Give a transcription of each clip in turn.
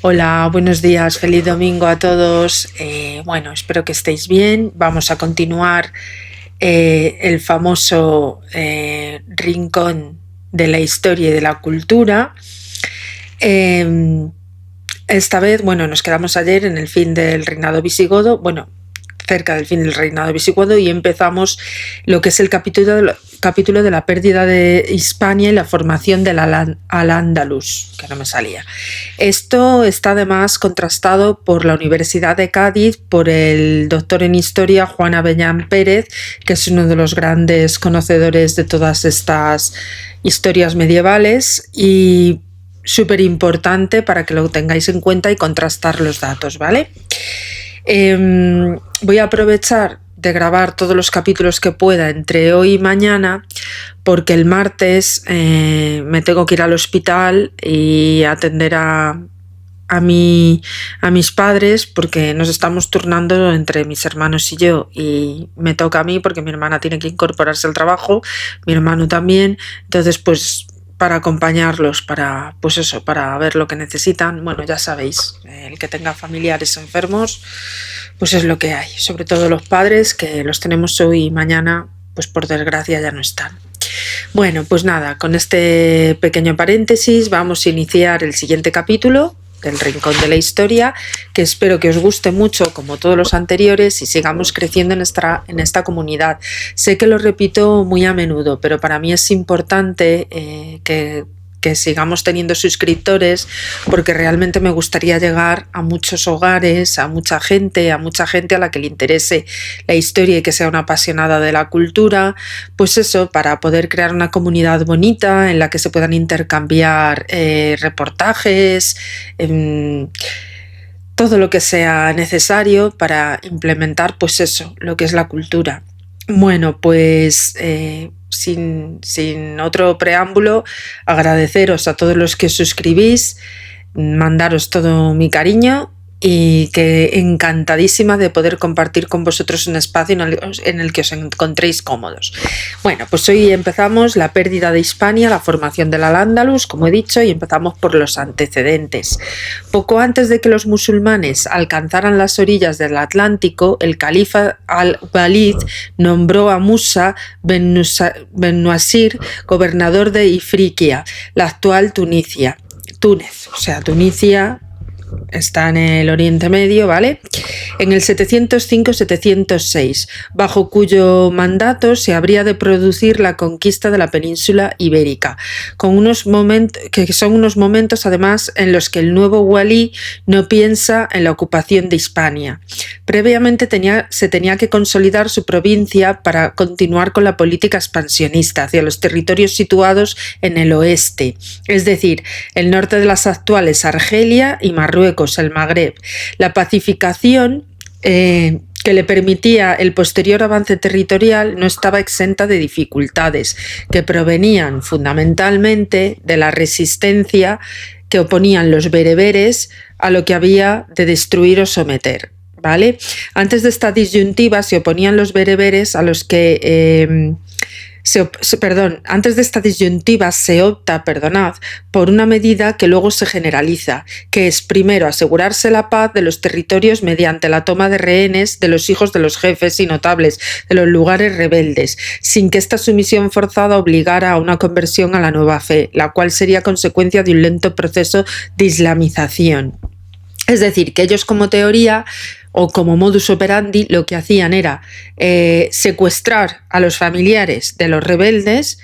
Hola, buenos días, feliz domingo a todos. Bueno, espero que estéis bien. Vamos a continuar el famoso rincón de la historia y de la cultura. Eh, Esta vez, bueno, nos quedamos ayer en el fin del reinado visigodo, bueno, cerca del fin del reinado visigodo, y empezamos lo que es el capítulo de la pérdida de Hispania y la formación del Al-Ándalus, que no me salía. Esto está además contrastado por la Universidad de Cádiz, por el doctor en historia Juan Avellán Pérez, que es uno de los grandes conocedores de todas estas historias medievales, y súper importante para que lo tengáis en cuenta y contrastar los datos, ¿vale? Voy a aprovechar de grabar todos los capítulos que pueda entre hoy y mañana, porque el martes me tengo que ir al hospital y atender a mis padres, porque nos estamos turnando entre mis hermanos y yo, y me toca a mí porque mi hermana tiene que incorporarse al trabajo, mi hermano también. Entonces, pues para acompañarlos, para ver lo que necesitan. Bueno, ya sabéis, el que tenga familiares enfermos, pues es lo que hay, sobre todo los padres, que los tenemos hoy y mañana, pues por desgracia ya no están. Bueno, pues nada, con este pequeño paréntesis vamos a iniciar el siguiente capítulo del Rincón de la Historia, que espero que os guste mucho como todos los anteriores y sigamos creciendo en esta comunidad. Sé que lo repito muy a menudo, pero para mí es importante que sigamos teniendo suscriptores, porque realmente me gustaría llegar a muchos hogares, a mucha gente a la que le interese la historia y que sea una apasionada de la cultura, pues eso, para poder crear una comunidad bonita en la que se puedan intercambiar reportajes, todo lo que sea necesario para implementar, pues eso, lo que es la cultura. Bueno, pues sin otro preámbulo, agradeceros a todos los que os suscribís, mandaros todo mi cariño y que encantadísima de poder compartir con vosotros un espacio en el que os encontréis cómodos. Bueno, pues hoy empezamos la pérdida de Hispania, la formación del Al-Ándalus, como he dicho, y empezamos por los antecedentes. Poco antes de que los musulmanes alcanzaran las orillas del Atlántico, el califa al-Walid nombró a Musa ben Nuasir gobernador de Ifriqiya, la actual Túnez, o sea, Tunisia está en el Oriente Medio, ¿vale? En el 705-706, bajo cuyo mandato se habría de producir la conquista de la península ibérica, que son unos momentos además en los que el nuevo walí no piensa en la ocupación de Hispania. Previamente se tenía que consolidar su provincia para continuar con la política expansionista hacia los territorios situados en el oeste, es decir, el norte de las actuales Argelia y Marruecos, el Magreb. La pacificación que le permitía el posterior avance territorial no estaba exenta de dificultades que provenían fundamentalmente de la resistencia que oponían los bereberes a lo que había de destruir o someter, ¿vale? Antes de esta disyuntiva se oponían los bereberes a los que antes de esta disyuntiva se opta, por una medida que luego se generaliza, que es primero asegurarse la paz de los territorios mediante la toma de rehenes de los hijos de los jefes y notables de los lugares rebeldes, sin que esta sumisión forzada obligara a una conversión a la nueva fe, la cual sería consecuencia de un lento proceso de islamización. Es decir, que ellos como teoría o como modus operandi lo que hacían era secuestrar a los familiares de los rebeldes,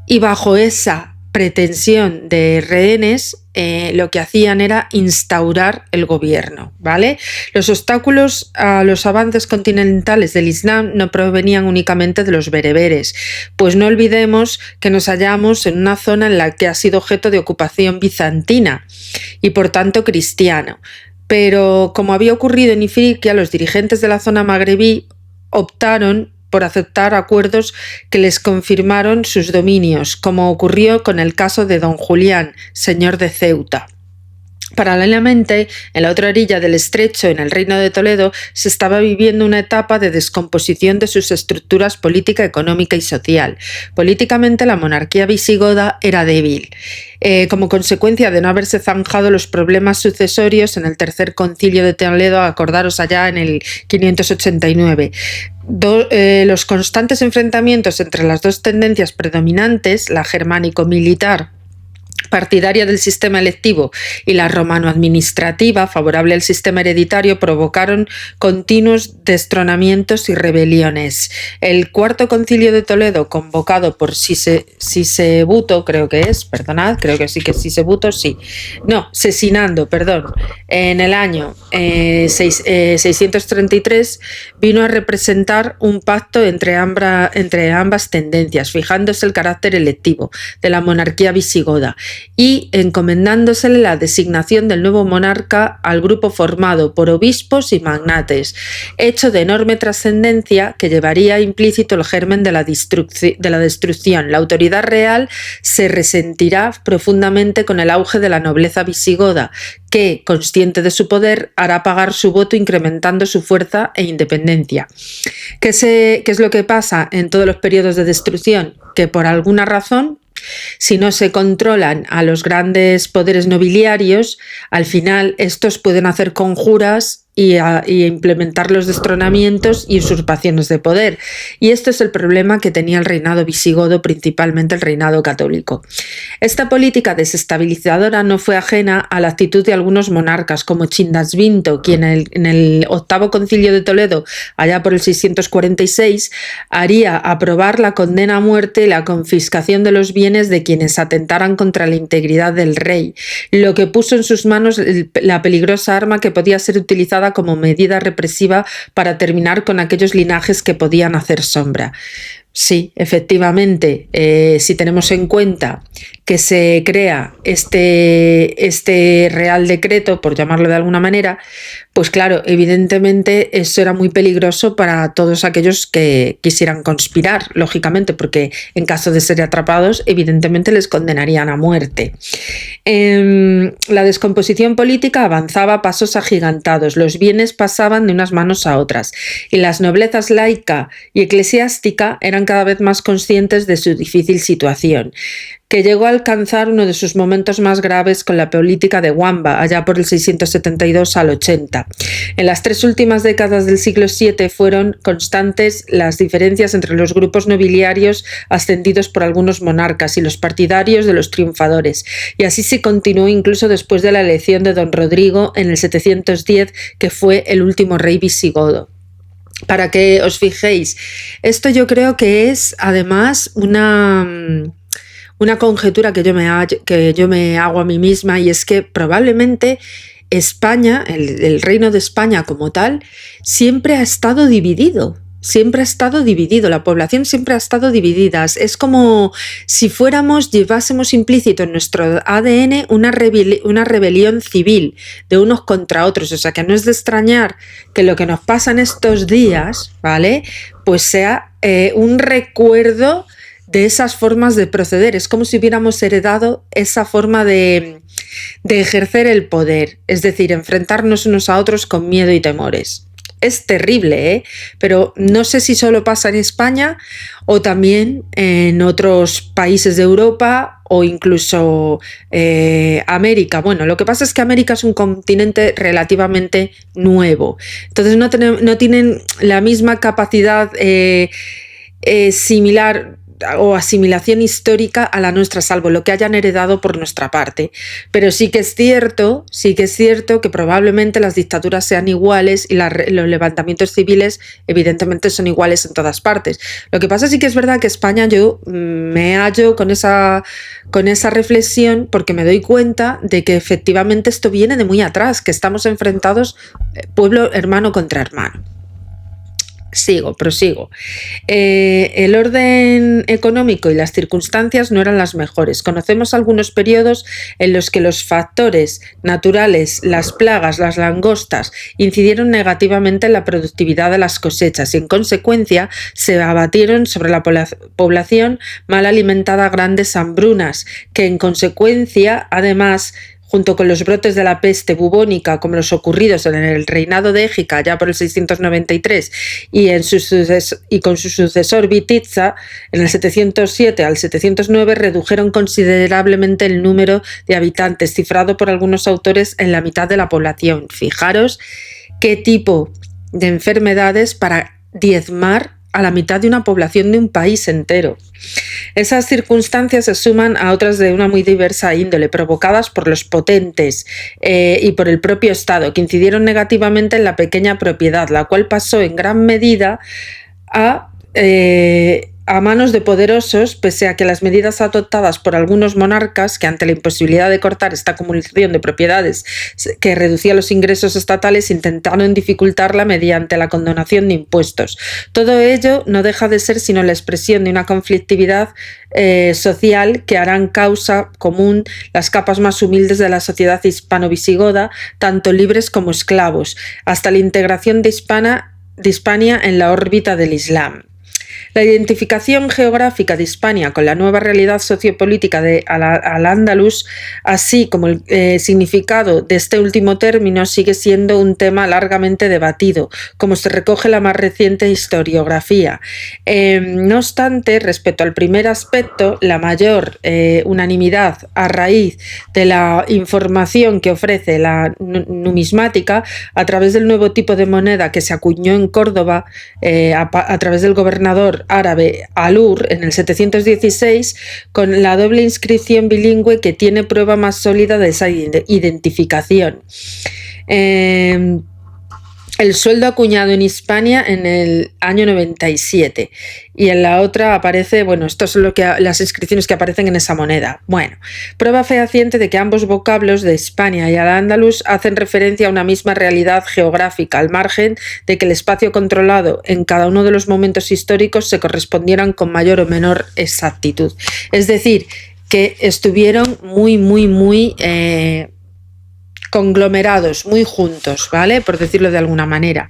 y bajo esa pretensión de rehenes lo que hacían era instaurar el gobierno, ¿vale? Los obstáculos a los avances continentales del Islam no provenían únicamente de los bereberes, pues no olvidemos que nos hallamos en una zona en la que ha sido objeto de ocupación bizantina y por tanto cristiano. Pero, como había ocurrido en Ifriqiya, los dirigentes de la zona magrebí optaron por aceptar acuerdos que les confirmaron sus dominios, como ocurrió con el caso de don Julián, señor de Ceuta. Paralelamente, en la otra orilla del estrecho, en el Reino de Toledo, se estaba viviendo una etapa de descomposición de sus estructuras política, económica y social. Políticamente, la monarquía visigoda era débil. Como consecuencia de no haberse zanjado los problemas sucesorios en el Tercer Concilio de Toledo, acordaros allá en el 589. Los constantes enfrentamientos entre las dos tendencias predominantes, la germánico-militar, partidaria del sistema electivo, y la romano-administrativa, favorable al sistema hereditario, provocaron continuos destronamientos y rebeliones. El Cuarto Concilio de Toledo, convocado por Sisebuto, Cesinando, en el año 633, vino a representar un pacto entre ambas tendencias, fijándose el carácter electivo de la monarquía visigoda y encomendándosele la designación del nuevo monarca al grupo formado por obispos y magnates, hecho de enorme trascendencia que llevaría implícito el germen de la destrucción. La autoridad real se resentirá profundamente con el auge de la nobleza visigoda, que, consciente de su poder, hará pagar su voto incrementando su fuerza e independencia. ¿Qué es lo que pasa en todos los periodos de destrucción? Que por alguna razón, si no se controlan a los grandes poderes nobiliarios, al final estos pueden hacer conjuras y implementar los destronamientos y usurpaciones de poder. Y esto es el problema que tenía el reinado visigodo, principalmente el reinado católico. Esta política desestabilizadora no fue ajena a la actitud de algunos monarcas, como Chindasvinto, quien en el Octavo Concilio de Toledo, allá por el 646, haría aprobar la condena a muerte y la confiscación de los bienes de quienes atentaran contra la integridad del rey, lo que puso en sus manos la peligrosa arma que podía ser utilizada como medida represiva para terminar con aquellos linajes que podían hacer sombra. Sí, efectivamente, si tenemos en cuenta que se crea este Real Decreto, por llamarlo de alguna manera, pues claro, evidentemente eso era muy peligroso para todos aquellos que quisieran conspirar, lógicamente, porque en caso de ser atrapados, evidentemente les condenarían a muerte. La descomposición política avanzaba a pasos agigantados, los bienes pasaban de unas manos a otras, y las noblezas laica y eclesiástica eran cada vez más conscientes de su difícil situación, que llegó a alcanzar uno de sus momentos más graves con la política de Wamba, allá por el 672 al 80. En las 3 últimas décadas del siglo VII fueron constantes las diferencias entre los grupos nobiliarios ascendidos por algunos monarcas y los partidarios de los triunfadores, y así se continuó incluso después de la elección de don Rodrigo en el 710, que fue el último rey visigodo. Para que os fijéis, esto yo creo que es además una conjetura que yo me hago a mí misma, y es que probablemente España, el reino de España como tal, siempre ha estado dividido. La población siempre ha estado dividida. Es como si llevásemos implícito en nuestro ADN una rebelión civil de unos contra otros. O sea, que no es de extrañar que lo que nos pasa en estos días, ¿vale?, pues sea un recuerdo de esas formas de proceder. Es como si hubiéramos heredado esa forma de ejercer el poder, es decir, enfrentarnos unos a otros con miedo y temores. Es terrible, pero no sé si solo pasa en España o también en otros países de Europa o incluso América. Bueno, lo que pasa es que América es un continente relativamente nuevo, entonces no tienen la misma capacidad similar o asimilación histórica a la nuestra, salvo lo que hayan heredado por nuestra parte. Pero sí que es cierto que probablemente las dictaduras sean iguales y los levantamientos civiles evidentemente son iguales en todas partes. Lo que pasa sí que es verdad que España, yo me hallo con esa reflexión porque me doy cuenta de que efectivamente esto viene de muy atrás, que estamos enfrentados pueblo hermano contra hermano. Prosigo. El orden económico y las circunstancias no eran las mejores. Conocemos algunos periodos en los que los factores naturales, las plagas, las langostas, incidieron negativamente en la productividad de las cosechas y en consecuencia se abatieron sobre la población mal alimentada grandes hambrunas, que en consecuencia además junto con los brotes de la peste bubónica como los ocurridos en el reinado de Égica ya por el 693 y con su sucesor Wititza en el 707 al 709 redujeron considerablemente el número de habitantes, cifrado por algunos autores en la mitad de la población. Fijaros qué tipo de enfermedades para diezmar a la mitad de una población de un país entero. Esas circunstancias se suman a otras de una muy diversa índole, provocadas por los potentes y por el propio Estado, que incidieron negativamente en la pequeña propiedad, la cual pasó en gran medida a manos de poderosos, pese a que las medidas adoptadas por algunos monarcas, que ante la imposibilidad de cortar esta acumulación de propiedades que reducía los ingresos estatales, intentaron dificultarla mediante la condonación de impuestos. Todo ello no deja de ser sino la expresión de una conflictividad social que harán causa común las capas más humildes de la sociedad hispano-visigoda, tanto libres como esclavos, hasta la integración de Hispania en la órbita del Islam. La identificación geográfica de Hispania con la nueva realidad sociopolítica de Al-Ándalus, así como el significado de este último término, sigue siendo un tema largamente debatido, como se recoge en la más reciente historiografía. No obstante, respecto al primer aspecto, la mayor unanimidad a raíz de la información que ofrece la numismática a través del nuevo tipo de moneda que se acuñó en Córdoba a través del gobernador árabe Alur en el 716, con la doble inscripción bilingüe que tiene prueba más sólida de esa identificación. El sueldo acuñado en Hispania en el año 97 y en la otra aparece, estas son las inscripciones que aparecen en esa moneda. Prueba fehaciente de que ambos vocablos de Hispania y Al-Ándalus hacen referencia a una misma realidad geográfica, al margen de que el espacio controlado en cada uno de los momentos históricos se correspondieran con mayor o menor exactitud. Es decir, que estuvieron muy conglomerados, muy juntos, ¿vale? Por decirlo de alguna manera.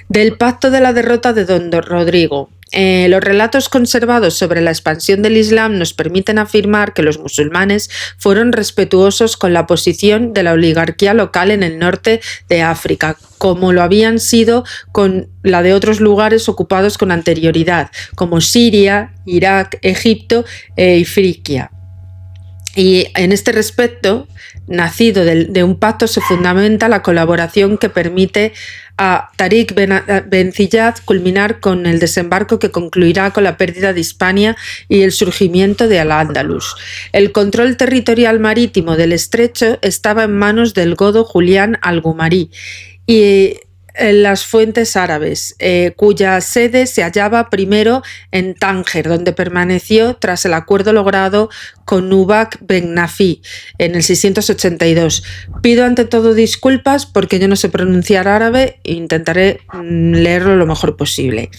Del pacto de la derrota de don Rodrigo. Los relatos conservados sobre la expansión del Islam nos permiten afirmar que los musulmanes fueron respetuosos con la posición de la oligarquía local en el norte de África, como lo habían sido con la de otros lugares ocupados con anterioridad, como Siria, Irak, Egipto y Frigia. Y en este respecto, nacido de un pacto, se fundamenta la colaboración que permite a Tariq Ben Ziyad culminar con el desembarco que concluirá con la pérdida de Hispania y el surgimiento de Al-Ándalus. El control territorial marítimo del estrecho estaba en manos del godo Julián Al-Gumarí y en las fuentes árabes, cuya sede se hallaba primero en Tánger, donde permaneció tras el acuerdo logrado con Nubac Ben Nafi en el 682. Pido ante todo disculpas porque yo no sé pronunciar árabe e intentaré leerlo lo mejor posible.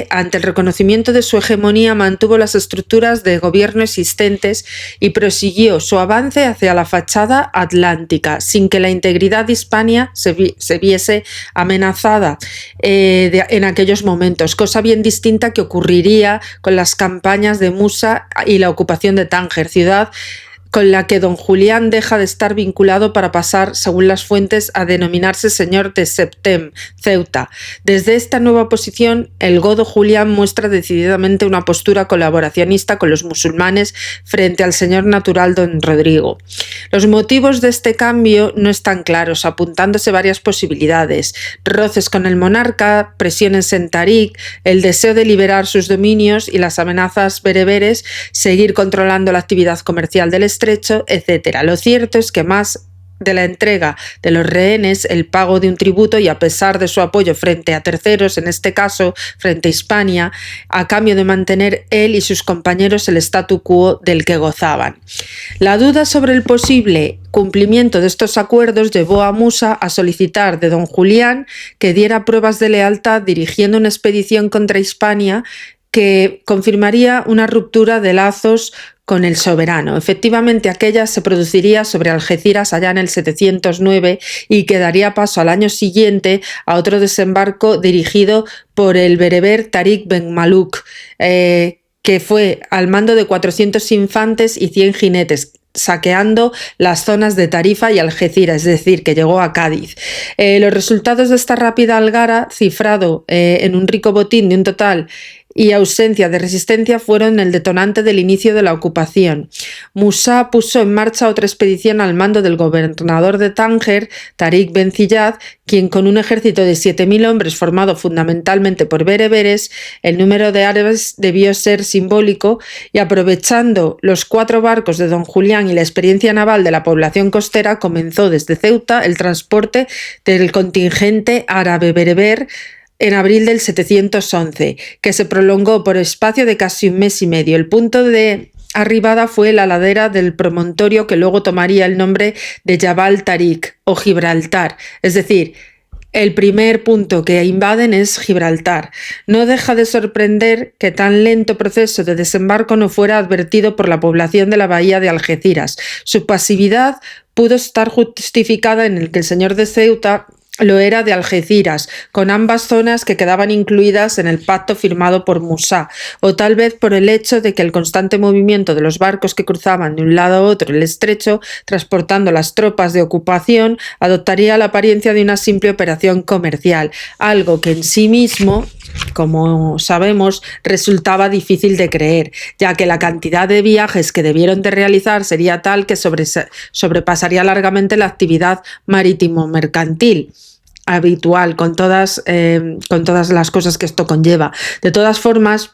Ante el reconocimiento de su hegemonía, mantuvo las estructuras de gobierno existentes y prosiguió su avance hacia la fachada atlántica, sin que la integridad de Hispania se viese amenazada en aquellos momentos, cosa bien distinta que ocurriría con las campañas de Musa y la ocupación de Tánger, ciudad con la que don Julián deja de estar vinculado para pasar, según las fuentes, a denominarse señor de Septem, Ceuta. Desde esta nueva posición, el godo Julián muestra decididamente una postura colaboracionista con los musulmanes frente al señor natural don Rodrigo. Los motivos de este cambio no están claros, apuntándose varias posibilidades: roces con el monarca, presiones en Tariq, el deseo de liberar sus dominios y las amenazas bereberes, seguir controlando la actividad comercial del estrecho, etc. Lo cierto es que más de la entrega de los rehenes, el pago de un tributo y a pesar de su apoyo frente a terceros, en este caso frente a Hispania, a cambio de mantener él y sus compañeros el statu quo del que gozaban. La duda sobre el posible cumplimiento de estos acuerdos llevó a Musa a solicitar de don Julián que diera pruebas de lealtad dirigiendo una expedición contra Hispania que confirmaría una ruptura de lazos con el soberano. Efectivamente, aquella se produciría sobre Algeciras allá en el 709 y que daría paso al año siguiente a otro desembarco dirigido por el bereber Tariq Ben Maluk, que fue al mando de 400 infantes y 100 jinetes, saqueando las zonas de Tarifa y Algeciras, es decir, que llegó a Cádiz. Los resultados de esta rápida algara, cifrado en un rico botín de un total y ausencia de resistencia, fueron el detonante del inicio de la ocupación. Musa puso en marcha otra expedición al mando del gobernador de Tánger, Tariq Ben Ziyad, quien con un ejército de 7.000 hombres formado fundamentalmente por bereberes, el número de árabes debió ser simbólico, y aprovechando los 4 barcos de Don Julián y la experiencia naval de la población costera, comenzó desde Ceuta el transporte del contingente árabe bereber en abril del 711, que se prolongó por espacio de casi un mes y medio. El punto de arribada fue la ladera del promontorio que luego tomaría el nombre de Jabal Tariq o Gibraltar, es decir, el primer punto que invaden es Gibraltar. No deja de sorprender que tan lento proceso de desembarco no fuera advertido por la población de la bahía de Algeciras. Su pasividad pudo estar justificada en el que el señor de Ceuta lo era de Algeciras, con ambas zonas que quedaban incluidas en el pacto firmado por Musa, o tal vez por el hecho de que el constante movimiento de los barcos que cruzaban de un lado a otro el estrecho, transportando las tropas de ocupación, adoptaría la apariencia de una simple operación comercial, algo que en sí mismo, como sabemos, resultaba difícil de creer, ya que la cantidad de viajes que debieron de realizar sería tal que sobrepasaría largamente la actividad marítimo-mercantil habitual, con todas las cosas que esto conlleva. De todas formas,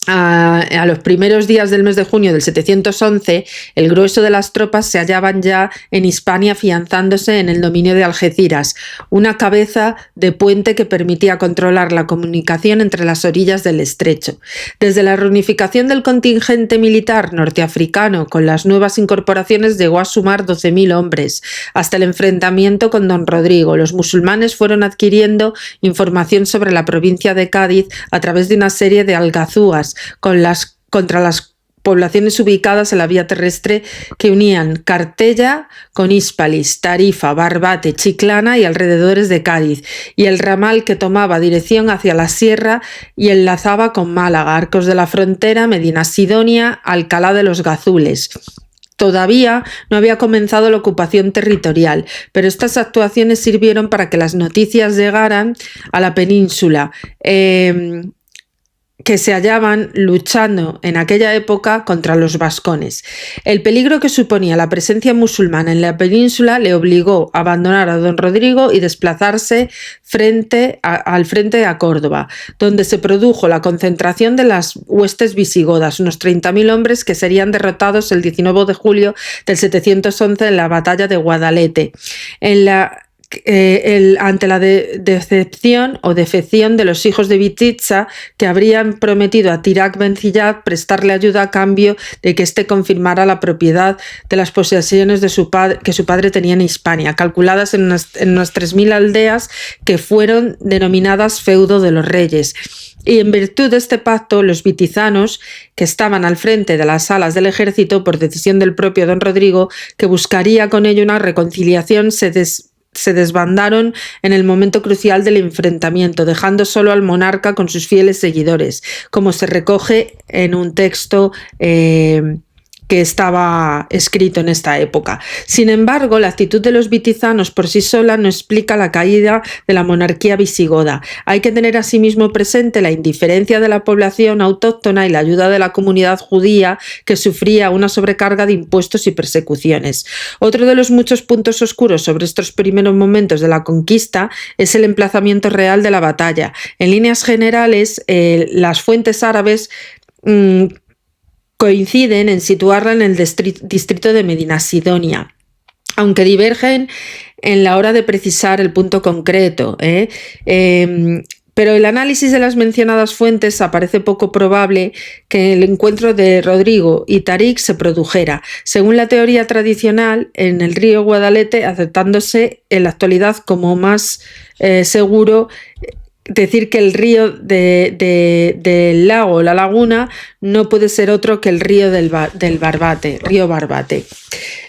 a los primeros días del mes de junio del 711, el grueso de las tropas se hallaban ya en Hispania, afianzándose en el dominio de Algeciras, una cabeza de puente que permitía controlar la comunicación entre las orillas del estrecho. Desde la reunificación del contingente militar norteafricano con las nuevas incorporaciones llegó a sumar 12.000 hombres. Hasta el enfrentamiento con Don Rodrigo, los musulmanes fueron adquiriendo información sobre la provincia de Cádiz a través de una serie de algazúas contra las poblaciones ubicadas en la vía terrestre que unían Cartella con Hispalis, Tarifa, Barbate, Chiclana y alrededores de Cádiz, y el ramal que tomaba dirección hacia la sierra y enlazaba con Málaga, Arcos de la Frontera, Medina Sidonia, Alcalá de los Gazules. Todavía no había comenzado la ocupación territorial, pero estas actuaciones sirvieron para que las noticias llegaran a la península, que se hallaban luchando en aquella época contra los vascones. El peligro que suponía la presencia musulmana en la península le obligó a abandonar a Don Rodrigo y desplazarse al frente a Córdoba, donde se produjo la concentración de las huestes visigodas, unos 30.000 hombres que serían derrotados el 19 de julio del 711 en la batalla de Guadalete. Ante la decepción o defección de los hijos de Bititza, que habrían prometido a Tirac Ben Ziyad prestarle ayuda a cambio de que éste confirmara la propiedad de las posesiones que su padre tenía en Hispania, calculadas en unas 3.000 aldeas que fueron denominadas feudo de los reyes. Y en virtud de este pacto, los vitizanos, que estaban al frente de las alas del ejército por decisión del propio Don Rodrigo, que buscaría con ello una reconciliación, se desbandaron en el momento crucial del enfrentamiento, dejando solo al monarca con sus fieles seguidores, como se recoge en un texto que estaba escrito en esta época. Sin embargo, la actitud de los vitizanos por sí sola no explica la caída de la monarquía visigoda. Hay que tener asimismo presente la indiferencia de la población autóctona y la ayuda de la comunidad judía, que sufría una sobrecarga de impuestos y persecuciones. Otro de los muchos puntos oscuros sobre estos primeros momentos de la conquista es el emplazamiento real de la batalla. En líneas generales, las fuentes árabes coinciden en situarla en el distrito de Medina Sidonia, aunque divergen en la hora de precisar el punto concreto. Pero el análisis de las mencionadas fuentes aparece poco probable que el encuentro de Rodrigo y Tariq se produjera, según la teoría tradicional, en el río Guadalete, aceptándose en la actualidad como más seguro decir que el río del lago, la laguna, no puede ser otro que el río río Barbate.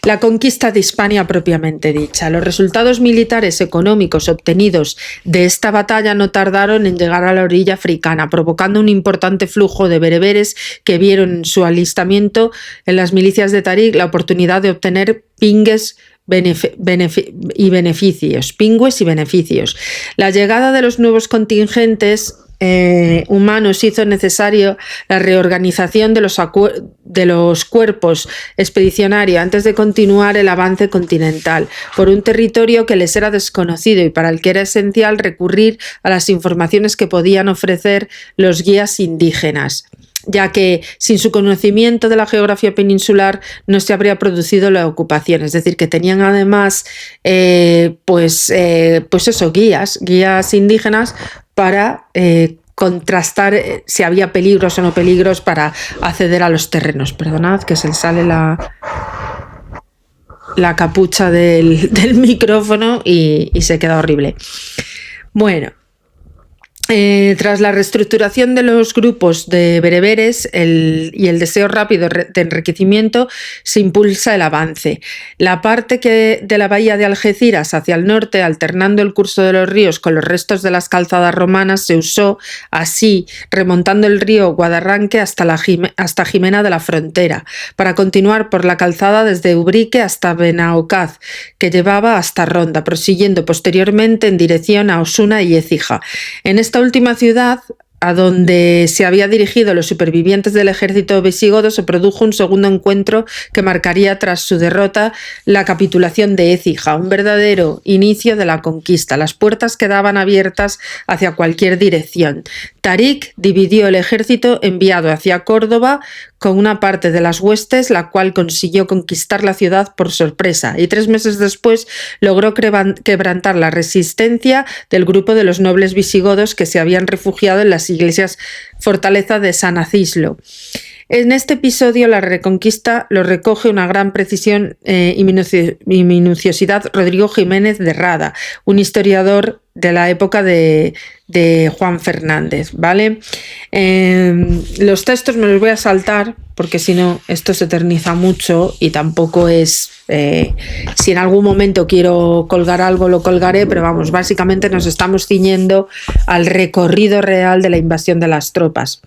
La conquista de Hispania propiamente dicha. Los resultados militares económicos obtenidos de esta batalla no tardaron en llegar a la orilla africana, provocando un importante flujo de bereberes que vieron en su alistamiento en las milicias de Tarik la oportunidad de obtener pingües y beneficios. La llegada de los nuevos contingentes humanos hizo necesario la reorganización de los cuerpos expedicionarios antes de continuar el avance continental por un territorio que les era desconocido y para el que era esencial recurrir a las informaciones que podían ofrecer los guías indígenas, ya que sin su conocimiento de la geografía peninsular no se habría producido la ocupación. Es decir, que tenían además guías indígenas para contrastar si había peligros o no peligros para acceder a los terrenos. Perdonad que se le sale la capucha del micrófono y se queda horrible. Bueno. Tras la reestructuración de los grupos de bereberes y el deseo rápido de enriquecimiento, se impulsa el avance. La parte de la bahía de Algeciras hacia el norte, alternando el curso de los ríos con los restos de las calzadas romanas, se usó así, remontando el río Guadarranque hasta Jimena de la Frontera, para continuar por la calzada desde Ubrique hasta Benaocaz, que llevaba hasta Ronda, prosiguiendo posteriormente en dirección a Osuna y Écija. En esta última ciudad, a donde se había dirigido los supervivientes del ejército visigodo, se produjo un segundo encuentro que marcaría tras su derrota la capitulación de Écija, un verdadero inicio de la conquista. Las puertas quedaban abiertas hacia cualquier dirección. Tarik dividió el ejército enviado hacia Córdoba con una parte de las huestes, la cual consiguió conquistar la ciudad por sorpresa, y 3 meses después logró quebrantar la resistencia del grupo de los nobles visigodos que se habían refugiado en las iglesias fortaleza de San Acislo. En este episodio la reconquista lo recoge una gran precisión y minuciosidad Rodrigo Jiménez de Rada, un historiador de la época de Juan Fernández, ¿vale? Los textos me los voy a saltar porque si no esto se eterniza mucho y tampoco es... si en algún momento quiero colgar algo lo colgaré, pero vamos, básicamente nos estamos ciñendo al recorrido real de la invasión de las tropas.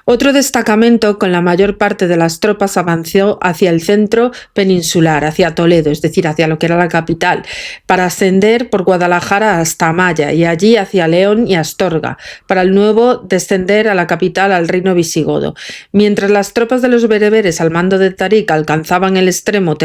Otro destacamento con la mayor parte de las tropas avanzó hacia el centro peninsular, hacia Toledo, es decir, hacia lo que era la capital, para ascender por Guadalajara hasta Amaya y allí hacia León y Astorga, para luego descender a la capital, al reino visigodo. Mientras las tropas de los bereberes al mando de Tarik alcanzaban el extremo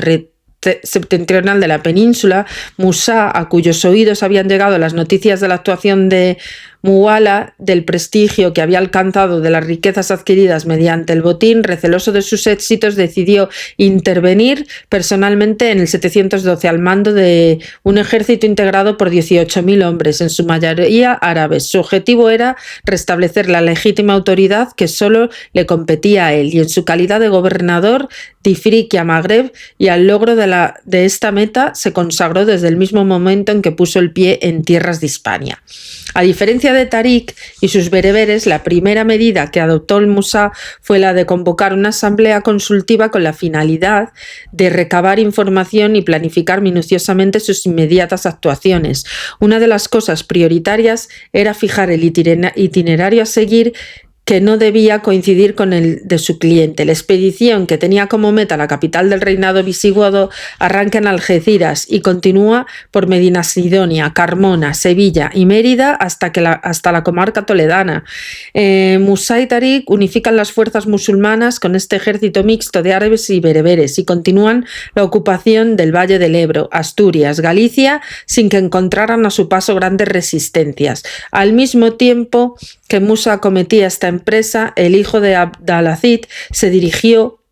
septentrional de la península, Musa, a cuyos oídos habían llegado las noticias de la actuación de Muala, del prestigio que había alcanzado, de las riquezas adquiridas mediante el botín, receloso de sus éxitos, decidió intervenir personalmente en el 712 al mando de un ejército integrado por 18.000 hombres, en su mayoría árabes. Su objetivo era restablecer la legítima autoridad que solo le competía a él, y en su calidad de gobernador de Ifriquia, Magreb, y al logro de esta meta se consagró desde el mismo momento en que puso el pie en tierras de Hispania. A diferencia de Tarik y sus bereberes, la primera medida que adoptó el Musa fue la de convocar una asamblea consultiva con la finalidad de recabar información y planificar minuciosamente sus inmediatas actuaciones. Una de las cosas prioritarias era fijar el itinerario a seguir, que no debía coincidir con el de su cliente. La expedición, que tenía como meta la capital del reinado visigodo, arranca en Algeciras y continúa por Medinasidonia, Carmona, Sevilla y Mérida hasta la comarca toledana. Musa y Tarik unifican las fuerzas musulmanas con este ejército mixto de árabes y bereberes y continúan la ocupación del Valle del Ebro, Asturias, Galicia, sin que encontraran a su paso grandes resistencias. Al mismo tiempo que Musa acometía esta empresa, el hijo de Abdalazid se dirigió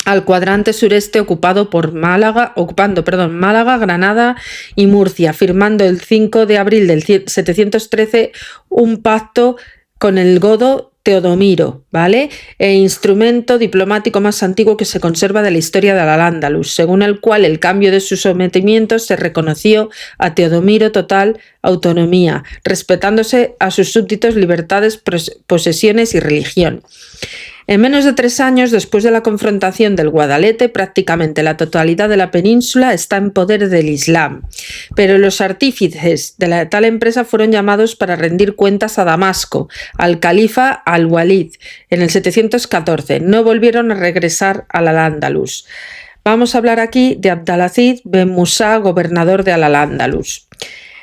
al cuadrante sureste ocupando Málaga, Granada y Murcia, firmando el 5 de abril del 713 un pacto con el godo Teodomiro, ¿vale? Instrumento diplomático más antiguo que se conserva de la historia de Al-Ándalus, según el cual el cambio de sus sometimientos se reconoció a Teodomiro total autonomía, respetándose a sus súbditos libertades, posesiones y religión. En menos de 3 años, después de la confrontación del Guadalete, prácticamente la totalidad de la península está en poder del Islam. Pero los artífices de tal empresa fueron llamados para rendir cuentas a Damasco, al califa al-Walid, en el 714. No volvieron a regresar al Al-Ándalus. Vamos a hablar aquí de Abdelaziz ben Musa, gobernador de Al-Ándalus.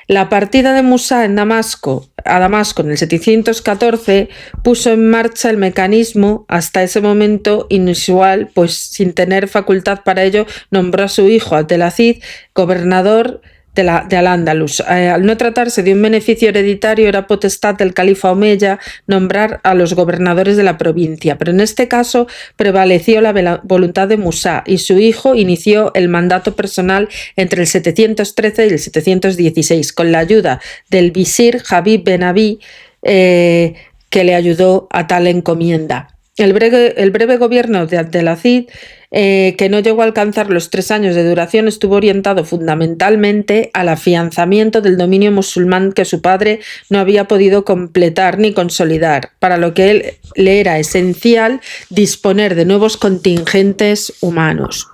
La partida de Musa a Damasco en el 714 puso en marcha el mecanismo hasta ese momento inusual, pues sin tener facultad para ello, nombró a su hijo Abdelaziz gobernador de Al-Ándalus. Al no tratarse de un beneficio hereditario, era potestad del califa Omeya nombrar a los gobernadores de la provincia, pero en este caso prevaleció la voluntad de Musa y su hijo inició el mandato personal entre el 713 y el 716, con la ayuda del visir Habib ben Abi, que le ayudó a tal encomienda. El breve gobierno de Abdelaziz, que no llegó a alcanzar los 3 años de duración, estuvo orientado fundamentalmente al afianzamiento del dominio musulmán que su padre no había podido completar ni consolidar, para lo que le era esencial disponer de nuevos contingentes humanos.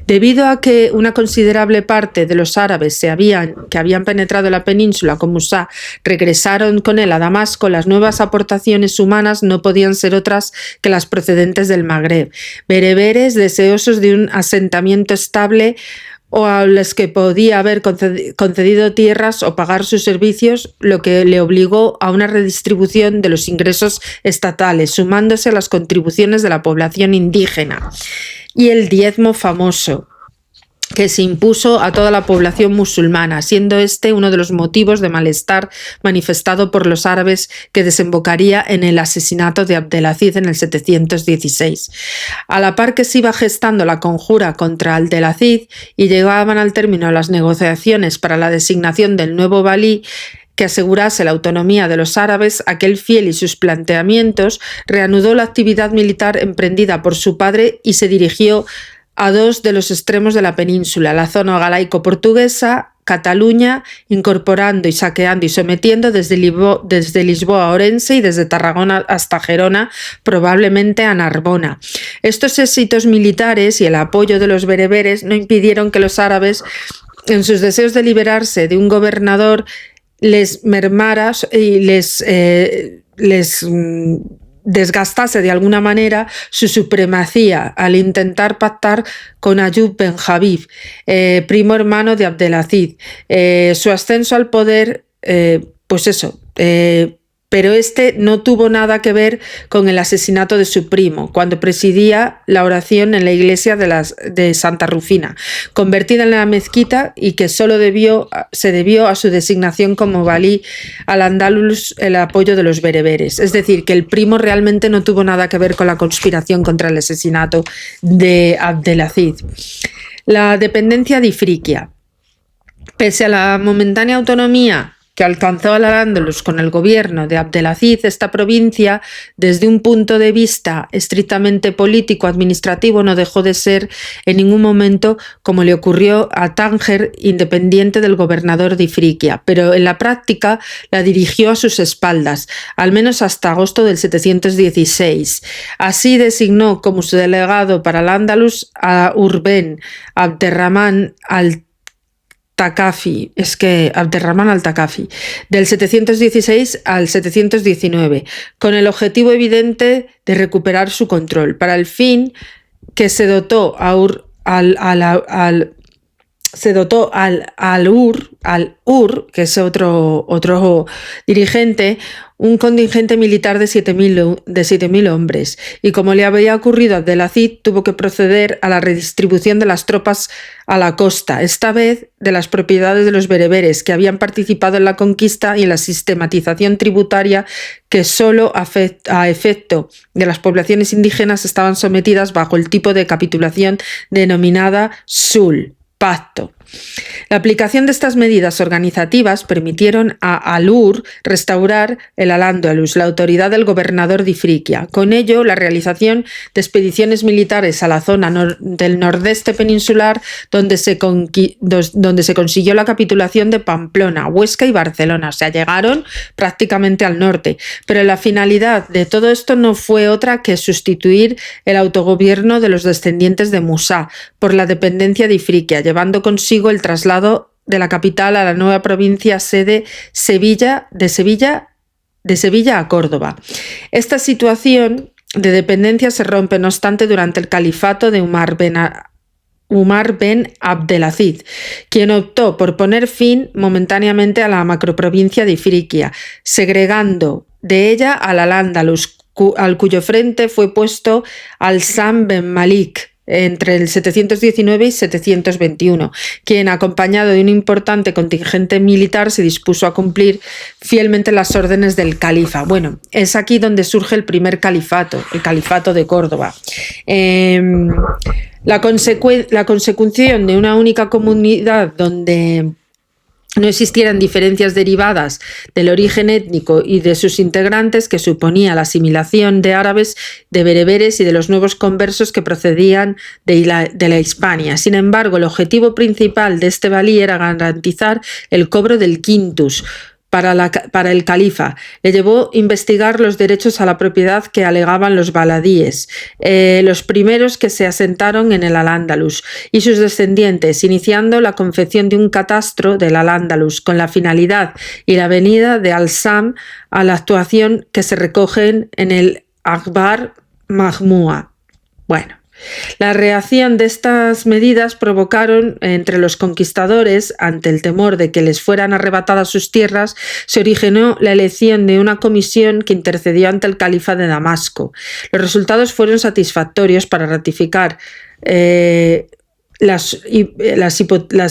Debido a que una considerable parte de los árabes que habían penetrado la península con Musa regresaron con él a Damasco, las nuevas aportaciones humanas no podían ser otras que las procedentes del Magreb. Bereberes deseosos de un asentamiento estable o a los que podía haber concedido tierras o pagar sus servicios, lo que le obligó a una redistribución de los ingresos estatales, sumándose a las contribuciones de la población indígena, y el diezmo famoso, que se impuso a toda la población musulmana, siendo este uno de los motivos de malestar manifestado por los árabes que desembocaría en el asesinato de Abdelaziz en el 716. A la par que se iba gestando la conjura contra Abdelaziz y llegaban al término las negociaciones para la designación del nuevo valí, que asegurase la autonomía de los árabes, aquel fiel y sus planteamientos, reanudó la actividad militar emprendida por su padre y se dirigió a 2 de los extremos de la península, la zona galaico-portuguesa, Cataluña, incorporando y saqueando y sometiendo desde Lisboa a Orense y desde Tarragona hasta Gerona, probablemente a Narbona. Estos éxitos militares y el apoyo de los bereberes no impidieron que los árabes, en sus deseos de liberarse de un gobernador, les mermara y les desgastase de alguna manera su supremacía al intentar pactar con Ayub ben Habib, primo hermano de Abdelaziz. Su ascenso al poder, pero este no tuvo nada que ver con el asesinato de su primo, cuando presidía la oración en la iglesia de Santa Rufina, convertida en la mezquita, y que solo se debió a su designación como valí al-Ándalus, el apoyo de los bereberes. Es decir, que el primo realmente no tuvo nada que ver con la conspiración contra el asesinato de Abdelaziz. La dependencia de Ifriqiya. Pese a la momentánea autonomía que alcanzó Al-Ándalus con el gobierno de Abdelaziz, esta provincia, desde un punto de vista estrictamente político-administrativo, no dejó de ser en ningún momento, como le ocurrió a Tánger, independiente del gobernador de Ifriqiya, pero en la práctica la dirigió a sus espaldas, al menos hasta agosto del 716. Así designó como su delegado para Al-Ándalus a Urben Abderramán Abderramán al-Thaqafi, del 716 al 719, con el objetivo evidente de recuperar su control, para el fin que se dotó al-Ur, que es otro dirigente, un contingente militar de 7.000 hombres, y como le había ocurrido a Abdelaziz, tuvo que proceder a la redistribución de las tropas a la costa, esta vez de las propiedades de los bereberes, que habían participado en la conquista y en la sistematización tributaria, que solo a efecto de las poblaciones indígenas estaban sometidas bajo el tipo de capitulación denominada sul, pacto. La aplicación de estas medidas organizativas permitieron a Alur restaurar el Al-Ándalus, la autoridad del gobernador de Ifriquia. Con ello, la realización de expediciones militares a la zona del nordeste peninsular, donde se consiguió la capitulación de Pamplona, Huesca y Barcelona. O sea, llegaron prácticamente al norte. Pero la finalidad de todo esto no fue otra que sustituir el autogobierno de los descendientes de Musa por la dependencia de Ifriquia, llevando consigo el traslado de la capital a la nueva provincia sede de Sevilla a Córdoba. Esta situación de dependencia se rompe, no obstante, durante el califato de Umar ben Abdelaziz, quien optó por poner fin momentáneamente a la macroprovincia de Ifriquia, segregando de ella al Al-Ándalus, al cuyo frente fue puesto Al-Sam ben Malik entre el 719 y 721, quien, acompañado de un importante contingente militar, se dispuso a cumplir fielmente las órdenes del califa. Bueno, es aquí donde surge el primer califato, el califato de Córdoba. La consecución de una única comunidad donde no existieran diferencias derivadas del origen étnico y de sus integrantes, que suponía la asimilación de árabes, de bereberes y de los nuevos conversos que procedían de la Hispania. Sin embargo, el objetivo principal de este valí era garantizar el cobro del quintus para el califa. Le llevó a investigar los derechos a la propiedad que alegaban los baladíes, los primeros que se asentaron en el Al-Ándalus, y sus descendientes, iniciando la confección de un catastro del Al-Ándalus con la finalidad y la venida de Al-Sam a la actuación que se recogen en el Akhbar Majmua. Bueno, la reacción de estas medidas provocaron entre los conquistadores, ante el temor de que les fueran arrebatadas sus tierras, se originó la elección de una comisión que intercedió ante el califa de Damasco. Los resultados fueron satisfactorios para ratificar las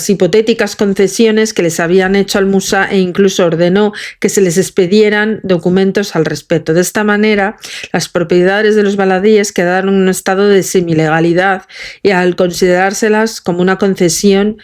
hipotéticas concesiones que les habían hecho al Musa, e incluso ordenó que se les expedieran documentos al respecto. De esta manera, las propiedades de los baladíes quedaron en un estado de semilegalidad, y al considerárselas como una concesión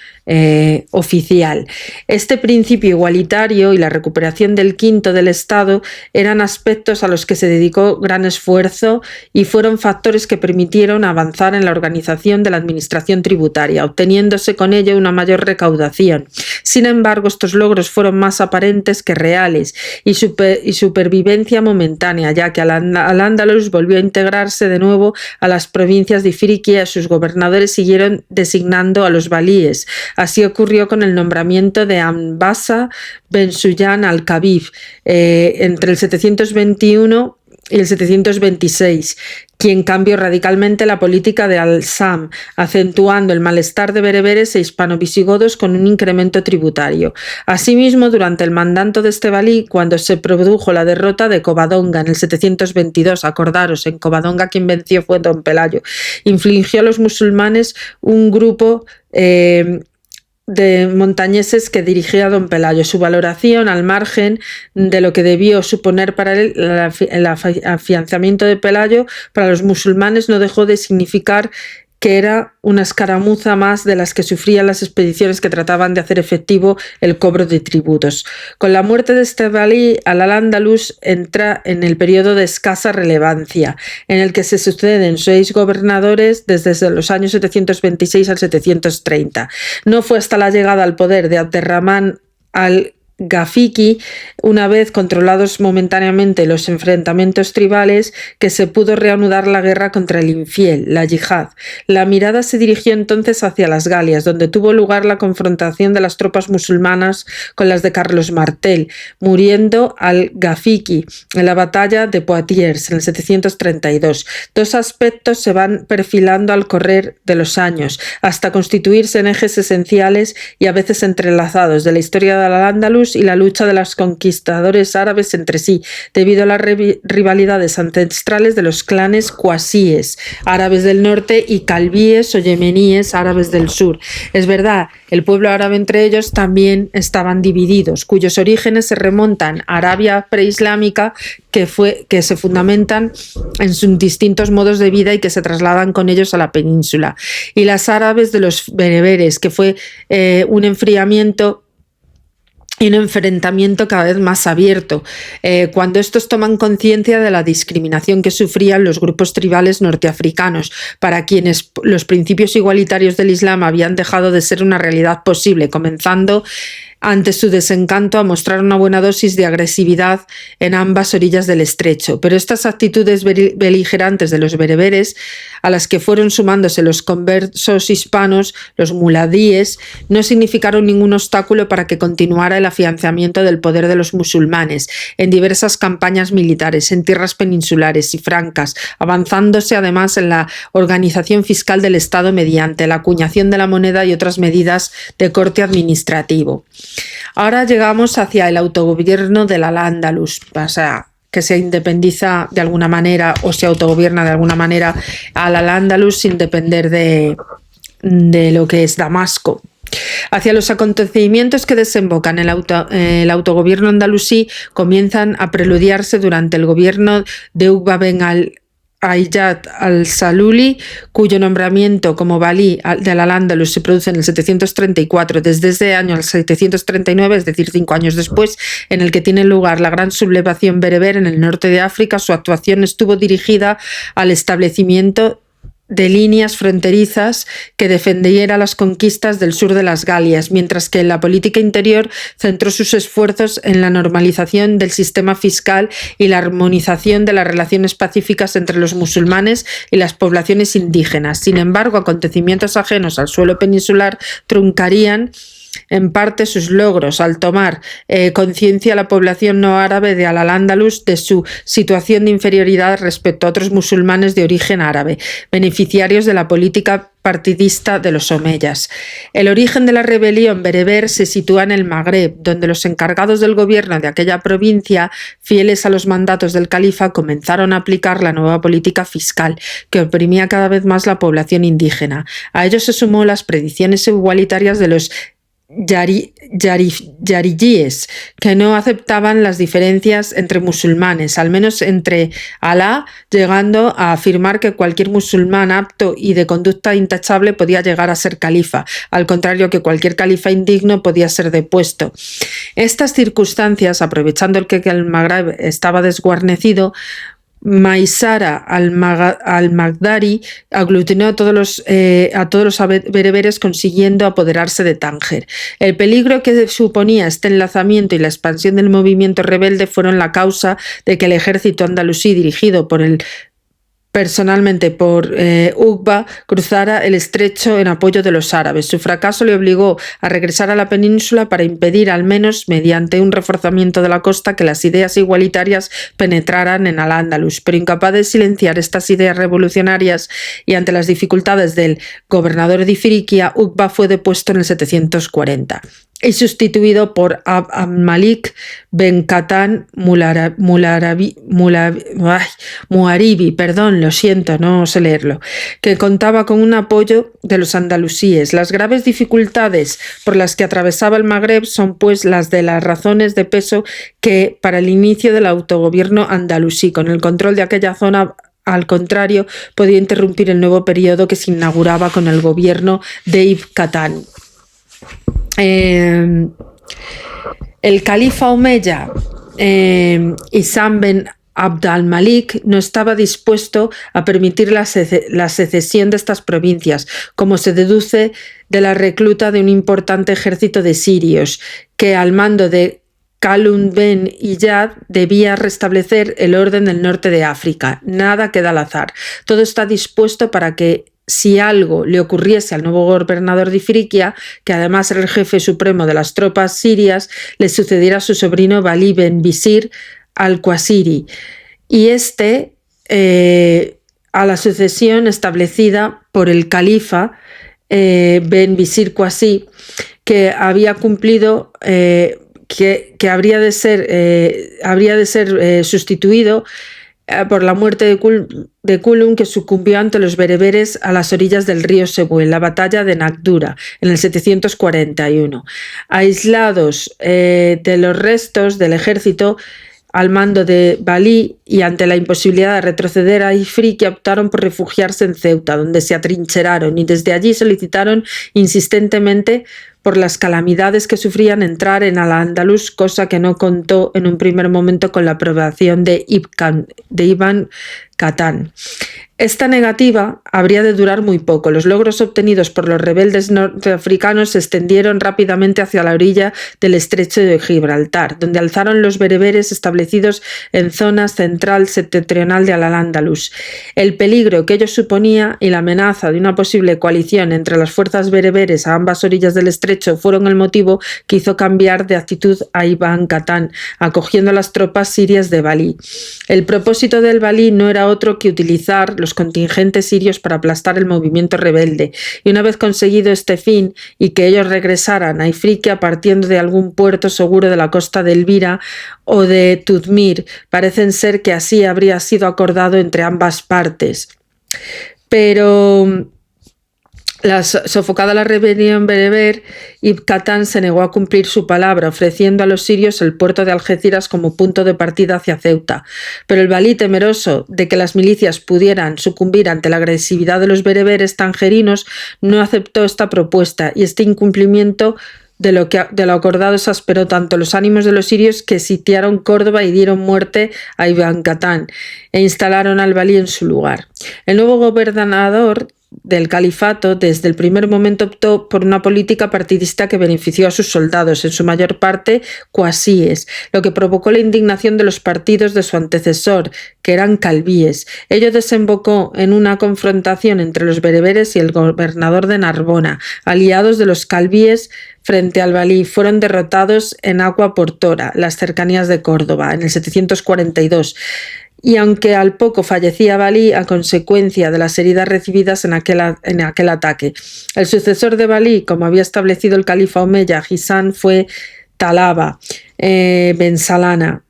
oficial. Este principio igualitario y la recuperación del quinto del Estado eran aspectos a los que se dedicó gran esfuerzo y fueron factores que permitieron avanzar en la organización de la administración tributaria, obteniéndose con ello una mayor recaudación. Sin embargo, estos logros fueron más aparentes que reales y supervivencia momentánea, ya que Al-Ándalus volvió a integrarse de nuevo a las provincias de Ifriquia y sus gobernadores siguieron designando a los valíes. Así ocurrió con el nombramiento de Anbasa ben Suyan al-Kabib entre el 721 y el 726, quien cambió radicalmente la política de Al-Sam, acentuando el malestar de bereberes e hispano-visigodos con un incremento tributario. Asimismo, durante el mandato de este valí, cuando se produjo la derrota de Covadonga en el 722, acordaros, en Covadonga quien venció fue Don Pelayo, infligió a los musulmanes un grupo de montañeses que dirigía Don Pelayo. Su valoración, al margen de lo que debió suponer para él el afianzamiento de Pelayo, para los musulmanes no dejó de significar que era una escaramuza más de las que sufrían las expediciones que trataban de hacer efectivo el cobro de tributos. Con la muerte de este valí, Al-Ándalus entra en el periodo de escasa relevancia, en el que se suceden 6 gobernadores desde los años 726 al 730. No fue hasta la llegada al poder de Abderramán al-Gafiki, una vez controlados momentáneamente los enfrentamientos tribales, que se pudo reanudar la guerra contra el infiel, la yihad. La mirada se dirigió entonces hacia las Galias, donde tuvo lugar la confrontación de las tropas musulmanas con las de Carlos Martel, muriendo al-Gafiki en la batalla de Poitiers en el 732. Dos aspectos se van perfilando al correr de los años, hasta constituirse en ejes esenciales y a veces entrelazados de la historia de Al-Ándalus Andalus y la lucha de los conquistadores árabes entre sí, debido a las rivalidades ancestrales de los clanes cuasíes, árabes del norte, y calvíes o yemeníes, árabes del sur. Es verdad, el pueblo árabe entre ellos también estaban divididos, cuyos orígenes se remontan a Arabia preislámica, que se fundamentan en sus distintos modos de vida y que se trasladan con ellos a la península. Y las árabes de los bereberes, que fue un enfriamiento y un enfrentamiento cada vez más abierto, cuando estos toman conciencia de la discriminación que sufrían los grupos tribales norteafricanos, para quienes los principios igualitarios del Islam habían dejado de ser una realidad posible, comenzando ante su desencanto a mostrar una buena dosis de agresividad en ambas orillas del estrecho. Pero estas actitudes beligerantes de los bereberes, a las que fueron sumándose los conversos hispanos, los muladíes, no significaron ningún obstáculo para que continuara el afianzamiento del poder de los musulmanes en diversas campañas militares en tierras peninsulares y francas, avanzándose además en la organización fiscal del Estado mediante la acuñación de la moneda y otras medidas de corte administrativo. Ahora llegamos hacia el autogobierno del Al-Ándalus, o sea, que se independiza de alguna manera o se autogobierna de alguna manera al Al-Ándalus sin depender de lo que es Damasco. Hacia los acontecimientos que desembocan el autogobierno andalusí comienzan a preludiarse durante el gobierno de Uqba ben Ayyad al-Saluli, cuyo nombramiento como valí del Al-Ándalus se produce en el 734. Desde ese año al 739, es decir, 5 años después, en el que tiene lugar la gran sublevación bereber en el norte de África, su actuación estuvo dirigida al establecimiento de líneas fronterizas que defendiera las conquistas del sur de las Galias, mientras que en la política interior centró sus esfuerzos en la normalización del sistema fiscal y la armonización de las relaciones pacíficas entre los musulmanes y las poblaciones indígenas. Sin embargo, acontecimientos ajenos al suelo peninsular truncarían en parte sus logros al tomar conciencia a la población no árabe de Al-Ándalus de su situación de inferioridad respecto a otros musulmanes de origen árabe, beneficiarios de la política partidista de los omeyas. El origen de la rebelión bereber se sitúa en el Magreb, donde los encargados del gobierno de aquella provincia, fieles a los mandatos del califa, comenzaron a aplicar la nueva política fiscal, que oprimía cada vez más la población indígena. A ello se sumó las predicciones igualitarias de los yariyíes, que no aceptaban las diferencias entre musulmanes, al menos entre Alá, llegando a afirmar que cualquier musulmán apto y de conducta intachable podía llegar a ser califa, al contrario que cualquier califa indigno podía ser depuesto. Estas circunstancias, aprovechando el que el Magreb estaba desguarnecido, Maysara al-Maghdari aglutinó a todos los bereberes, consiguiendo apoderarse de Tánger. El peligro que suponía este enlazamiento y la expansión del movimiento rebelde fueron la causa de que el ejército andalusí, dirigido personalmente por Uqba, cruzara el estrecho en apoyo de los árabes. Su fracaso le obligó a regresar a la península para impedir, al menos mediante un reforzamiento de la costa, que las ideas igualitarias penetraran en Al-Ándalus. Pero incapaz de silenciar estas ideas revolucionarias y ante las dificultades del gobernador de Ifriqiya, Uqba fue depuesto en el 740 y sustituido por Abd al-Malik ben Qatan Muaribi, lo siento, no sé leerlo, que contaba con un apoyo de los andalusíes. Las graves dificultades por las que atravesaba el Magreb son pues las de las razones de peso que para el inicio del autogobierno andalusí, con el control de aquella zona, al contrario, podía interrumpir el nuevo periodo que se inauguraba con el gobierno de Ibn Qatan. El califa omeya Hisam ben Abd al-Malik no estaba dispuesto a permitir la secesión de estas provincias, como se deduce de la recluta de un importante ejército de sirios, que al mando de Kalun ben Iyad debía restablecer el orden del norte de África. Nada queda al azar. Todo está dispuesto para que, si algo le ocurriese al nuevo gobernador de Ifriqiya, que además era el jefe supremo de las tropas sirias, le sucediera a su sobrino Valí ben Bisir al-Qasiri, y a la sucesión establecida por el califa ben Bisir Qasi, que había cumplido que habría de ser sustituido por la muerte de Kulum, que sucumbió ante los bereberes a las orillas del río Sebú en la batalla de Naqdura en el 741. Aislados de los restos del ejército al mando de Balí y ante la imposibilidad de retroceder a Ifriqiya, optaron por refugiarse en Ceuta, donde se atrincheraron y desde allí solicitaron insistentemente por las calamidades que sufrían entrar en Al-Ándalus, cosa que no contó en un primer momento con la aprobación de Ibn Qatán. Esta negativa habría de durar muy poco. Los logros obtenidos por los rebeldes norteafricanos se extendieron rápidamente hacia la orilla del estrecho de Gibraltar, donde alzaron los bereberes establecidos en zonas central septentrional de Al-Ándalus. El peligro que ello suponía y la amenaza de una posible coalición entre las fuerzas bereberes a ambas orillas del estrecho fueron el motivo que hizo cambiar de actitud a Ibn Qatán, acogiendo a las tropas sirias de Balí. El propósito del Balí no era otro que utilizar los contingentes sirios para aplastar el movimiento rebelde, y una vez conseguido este fin y que ellos regresaran a Ifriqiya partiendo de algún puerto seguro de la costa de Elvira o de Tudmir, parecen ser que así habría sido acordado entre ambas partes. Pero sofocada la rebelión bereber, Ibn Qatán se negó a cumplir su palabra, ofreciendo a los sirios el puerto de Algeciras como punto de partida hacia Ceuta. Pero el Balí, temeroso de que las milicias pudieran sucumbir ante la agresividad de los bereberes tangerinos, no aceptó esta propuesta, y este incumplimiento de lo acordado exasperó tanto los ánimos de los sirios que sitiaron Córdoba y dieron muerte a Ibn Qatán e instalaron al Balí en su lugar. El nuevo gobernador del califato desde el primer momento optó por una política partidista que benefició a sus soldados, en su mayor parte cuasíes, lo que provocó la indignación de los partidos de su antecesor, que eran calvíes. Ello desembocó en una confrontación entre los bereberes y el gobernador de Narbona, aliados de los calvíes frente al Balí. Fueron derrotados en Aqua Portora, las cercanías de Córdoba, en el 742. Y aunque al poco fallecía Balí a consecuencia de las heridas recibidas en aquel ataque. El sucesor de Balí, como había establecido el califa omeya Gisán, fue Talaba ben Salama,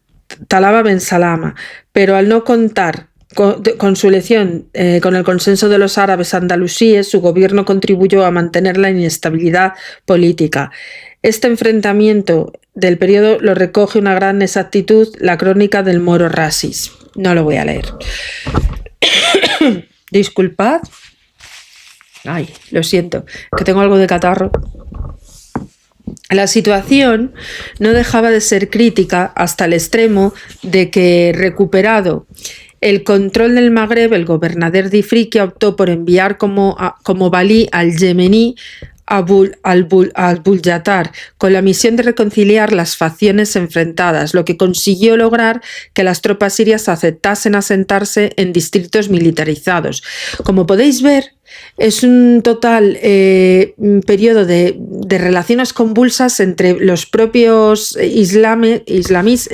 pero al no contar con su elección con el consenso de los árabes andalusíes, su gobierno contribuyó a mantener la inestabilidad política. Este enfrentamiento del periodo lo recoge una gran exactitud la crónica del Moro Rasis. No lo voy a leer. Disculpad. Ay, lo siento, que tengo algo de catarro. La situación no dejaba de ser crítica hasta el extremo de que, recuperado el control del Magreb, el gobernador de Ifriqiya optó por enviar como Balí al yemení Abul-Yatar, con la misión de reconciliar las facciones enfrentadas, lo que consiguió lograr que las tropas sirias aceptasen asentarse en distritos militarizados. Como podéis ver, es un total periodo de relaciones convulsas entre los propios islámicos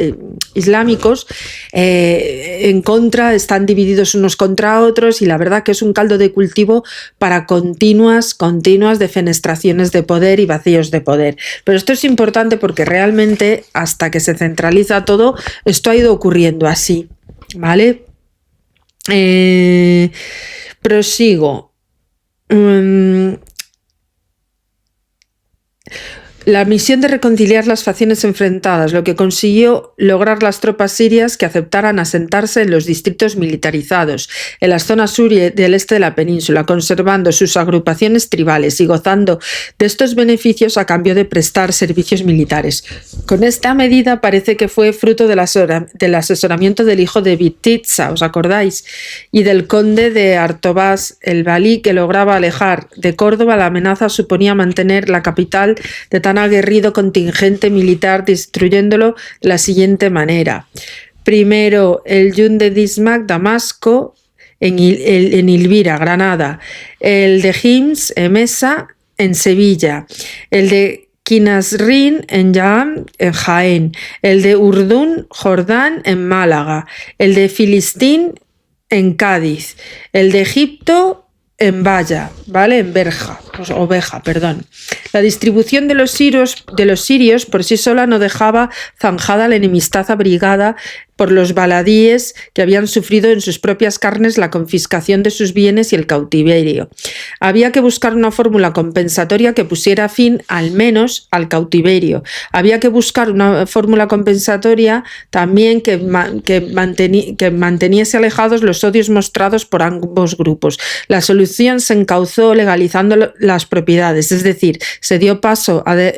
en contra, están divididos unos contra otros, y la verdad que es un caldo de cultivo para continuas defenestraciones de poder y vacíos de poder. Pero esto es importante porque realmente hasta que se centraliza todo, esto ha ido ocurriendo así, ¿vale? Prosigo. La misión de reconciliar las facciones enfrentadas, lo que consiguió lograr las tropas sirias que aceptaran asentarse en los distritos militarizados, en las zonas sur y del este de la península, conservando sus agrupaciones tribales y gozando de estos beneficios a cambio de prestar servicios militares. Con esta medida parece que fue fruto del asesoramiento del hijo de Bititza, ¿os acordáis? Y del conde de Artobás, el Balí, que lograba alejar de Córdoba la amenaza suponía mantener la capital de tan aguerrido contingente militar, destruyéndolo de la siguiente manera. Primero, el Yun de Dismac, Damasco, en Elvira, Granada. El de Hims, Emesa, en Sevilla. El de Kinasrin, en Yam, en Jaén. El de Urdún, Jordán, en Málaga. El de Filistín, en Cádiz. El de Egipto, en Baya, ¿vale? En Berja. oveja, perdón. La distribución de los sirios por sí sola no dejaba zanjada la enemistad abrigada por los baladíes que habían sufrido en sus propias carnes la confiscación de sus bienes y el cautiverio. Había que buscar una fórmula compensatoria que pusiera fin al menos al cautiverio. Había que buscar una fórmula compensatoria también que manteniese alejados los odios mostrados por ambos grupos. La solución se encauzó legalizando las propiedades, es decir, se dio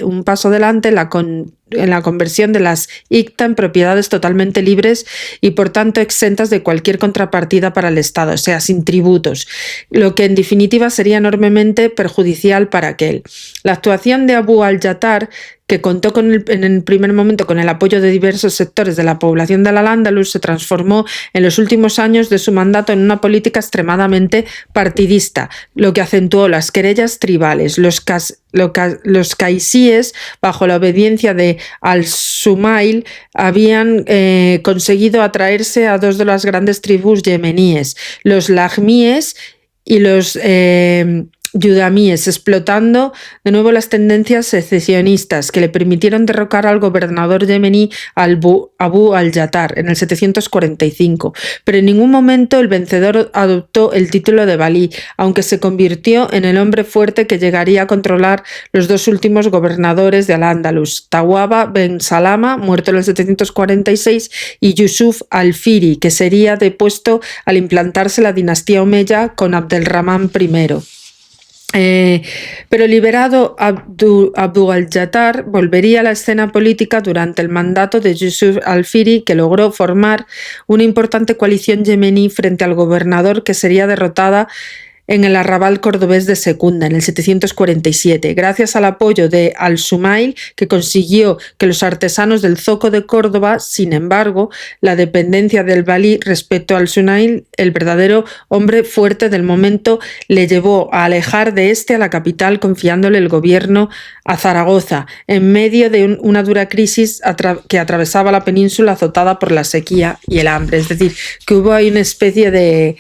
un paso adelante en la conversión de las ICTA en propiedades totalmente libres y por tanto exentas de cualquier contrapartida para el Estado, o sea, sin tributos, lo que en definitiva sería enormemente perjudicial para aquel. La actuación de Abu al-Yattar, que contó en el primer momento con el apoyo de diversos sectores de la población de Al-Ándalus, se transformó en los últimos años de su mandato en una política extremadamente partidista, lo que acentuó las querellas tribales. Los caisíes, bajo la obediencia de al-Sumail, habían conseguido atraerse a dos de las grandes tribus yemeníes, los lajmíes y los yudamíes, explotando de nuevo las tendencias secesionistas que le permitieron derrocar al gobernador yemení Abu al-Yattar en el 745, pero en ningún momento el vencedor adoptó el título de valí, aunque se convirtió en el hombre fuerte que llegaría a controlar los dos últimos gobernadores de Al-Ándalus, Tawaba ben Salama, muerto en el 746, y Yusuf al-Firi, que sería depuesto al implantarse la dinastía omeya con Abdelrahman I. Pero liberado Abu al-Yattar volvería a la escena política durante el mandato de Yusuf al-Firi, que logró formar una importante coalición yemení frente al gobernador que sería derrotada en el arrabal cordobés de Secunda, en el 747, gracias al apoyo de al-Sumail, que consiguió que los artesanos del zoco de Córdoba, sin embargo, la dependencia del valí respecto al Sumail, el verdadero hombre fuerte del momento, le llevó a alejar de este a la capital, confiándole el gobierno a Zaragoza, en medio de una dura crisis que atravesaba la península azotada por la sequía y el hambre. Es decir, que hubo ahí una especie de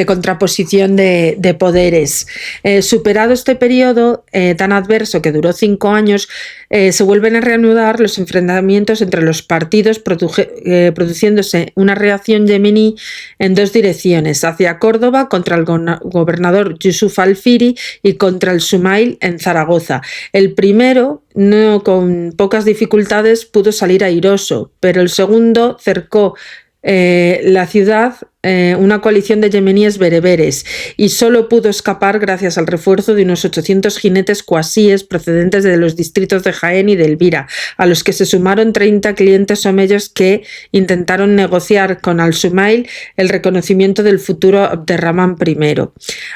contraposición de poderes. Superado este periodo tan adverso que duró 5 años, se vuelven a reanudar los enfrentamientos entre los partidos, produciéndose una reacción yemení en dos direcciones: hacia Córdoba contra el gobernador Yusuf al-Firi y contra el Sumail en Zaragoza. El primero, no con pocas dificultades, pudo salir airoso, pero el segundo cercó la ciudad una coalición de yemeníes bereberes y solo pudo escapar gracias al refuerzo de unos 800 jinetes cuasíes procedentes de los distritos de Jaén y de Elvira, a los que se sumaron 30 clientes omeyos que intentaron negociar con al-Sumail el reconocimiento del futuro Abderrahman I.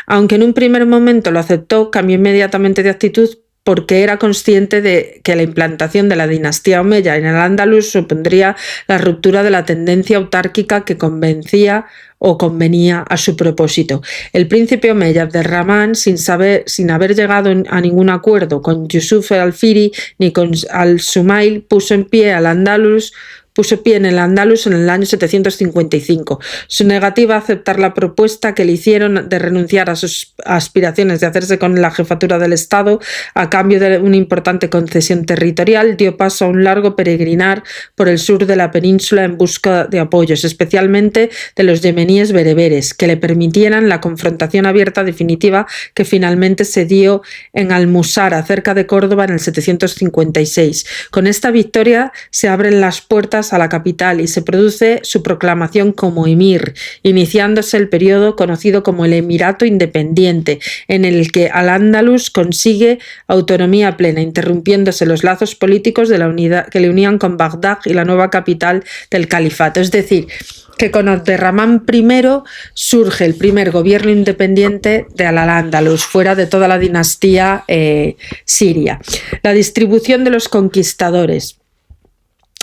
Aunque en un primer momento lo aceptó, cambió inmediatamente de actitud porque era consciente de que la implantación de la dinastía omeya en el Andalus supondría la ruptura de la tendencia autárquica que convenía a su propósito. El príncipe omeya Abderrahman, sin haber llegado a ningún acuerdo con Yusuf al-Firi ni con al-Sumail, puso en pie en el Andalus en el año 755. Su negativa a aceptar la propuesta que le hicieron de renunciar a sus aspiraciones de hacerse con la jefatura del Estado a cambio de una importante concesión territorial dio paso a un largo peregrinar por el sur de la península en busca de apoyos, especialmente de los yemeníes bereberes, que le permitieran la confrontación abierta definitiva que finalmente se dio en Almusara, cerca de Córdoba, en el 756. Con esta victoria se abren las puertas a la capital y se produce su proclamación como emir, iniciándose el periodo conocido como el Emirato Independiente, en el que Al-Ándalus consigue autonomía plena, interrumpiéndose los lazos políticos de la unidad que le unían con Bagdad y la nueva capital del califato. Es decir, que con Abderrahman I surge el primer gobierno independiente de Al-Ándalus, fuera de toda la dinastía siria. La distribución de los conquistadores.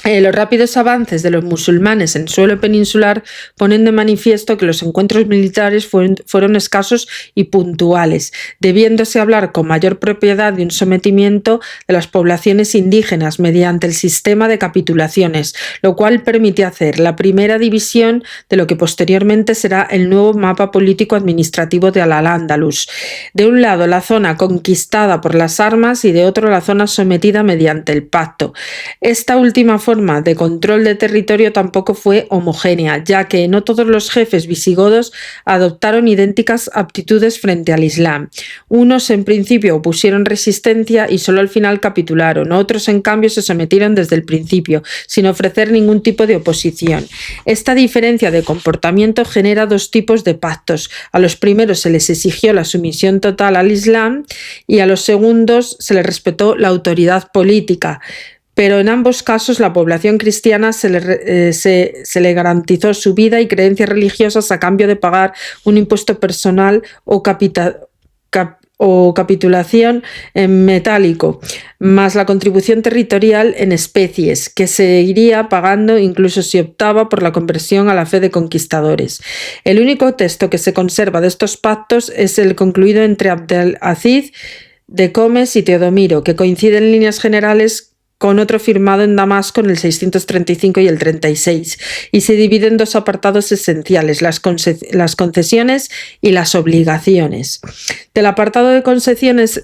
Los rápidos avances de los musulmanes en suelo peninsular ponen de manifiesto que los encuentros militares fueron escasos y puntuales, debiéndose hablar con mayor propiedad de un sometimiento de las poblaciones indígenas mediante el sistema de capitulaciones, lo cual permite hacer la primera división de lo que posteriormente será el nuevo mapa político-administrativo de Al-Ándalus. De un lado, la zona conquistada por las armas y de otro, la zona sometida mediante el pacto. Esta última forma de control de territorio tampoco fue homogénea, ya que no todos los jefes visigodos adoptaron idénticas aptitudes frente al Islam. Unos en principio opusieron resistencia y solo al final capitularon, otros en cambio se sometieron desde el principio, sin ofrecer ningún tipo de oposición. Esta diferencia de comportamiento genera dos tipos de pactos. A los primeros se les exigió la sumisión total al Islam y a los segundos se les respetó la autoridad política. Pero en ambos casos la población cristiana se le garantizó su vida y creencias religiosas a cambio de pagar un impuesto personal o capitulación en metálico, más la contribución territorial en especies, que se iría pagando incluso si optaba por la conversión a la fe de conquistadores. El único texto que se conserva de estos pactos es el concluido entre Abdelaziz de Comes y Teodomiro, que coincide en líneas generales con otro firmado en Damasco en el 635 y el 36, y se divide en dos apartados esenciales, las concesiones y las obligaciones. Del apartado de concesiones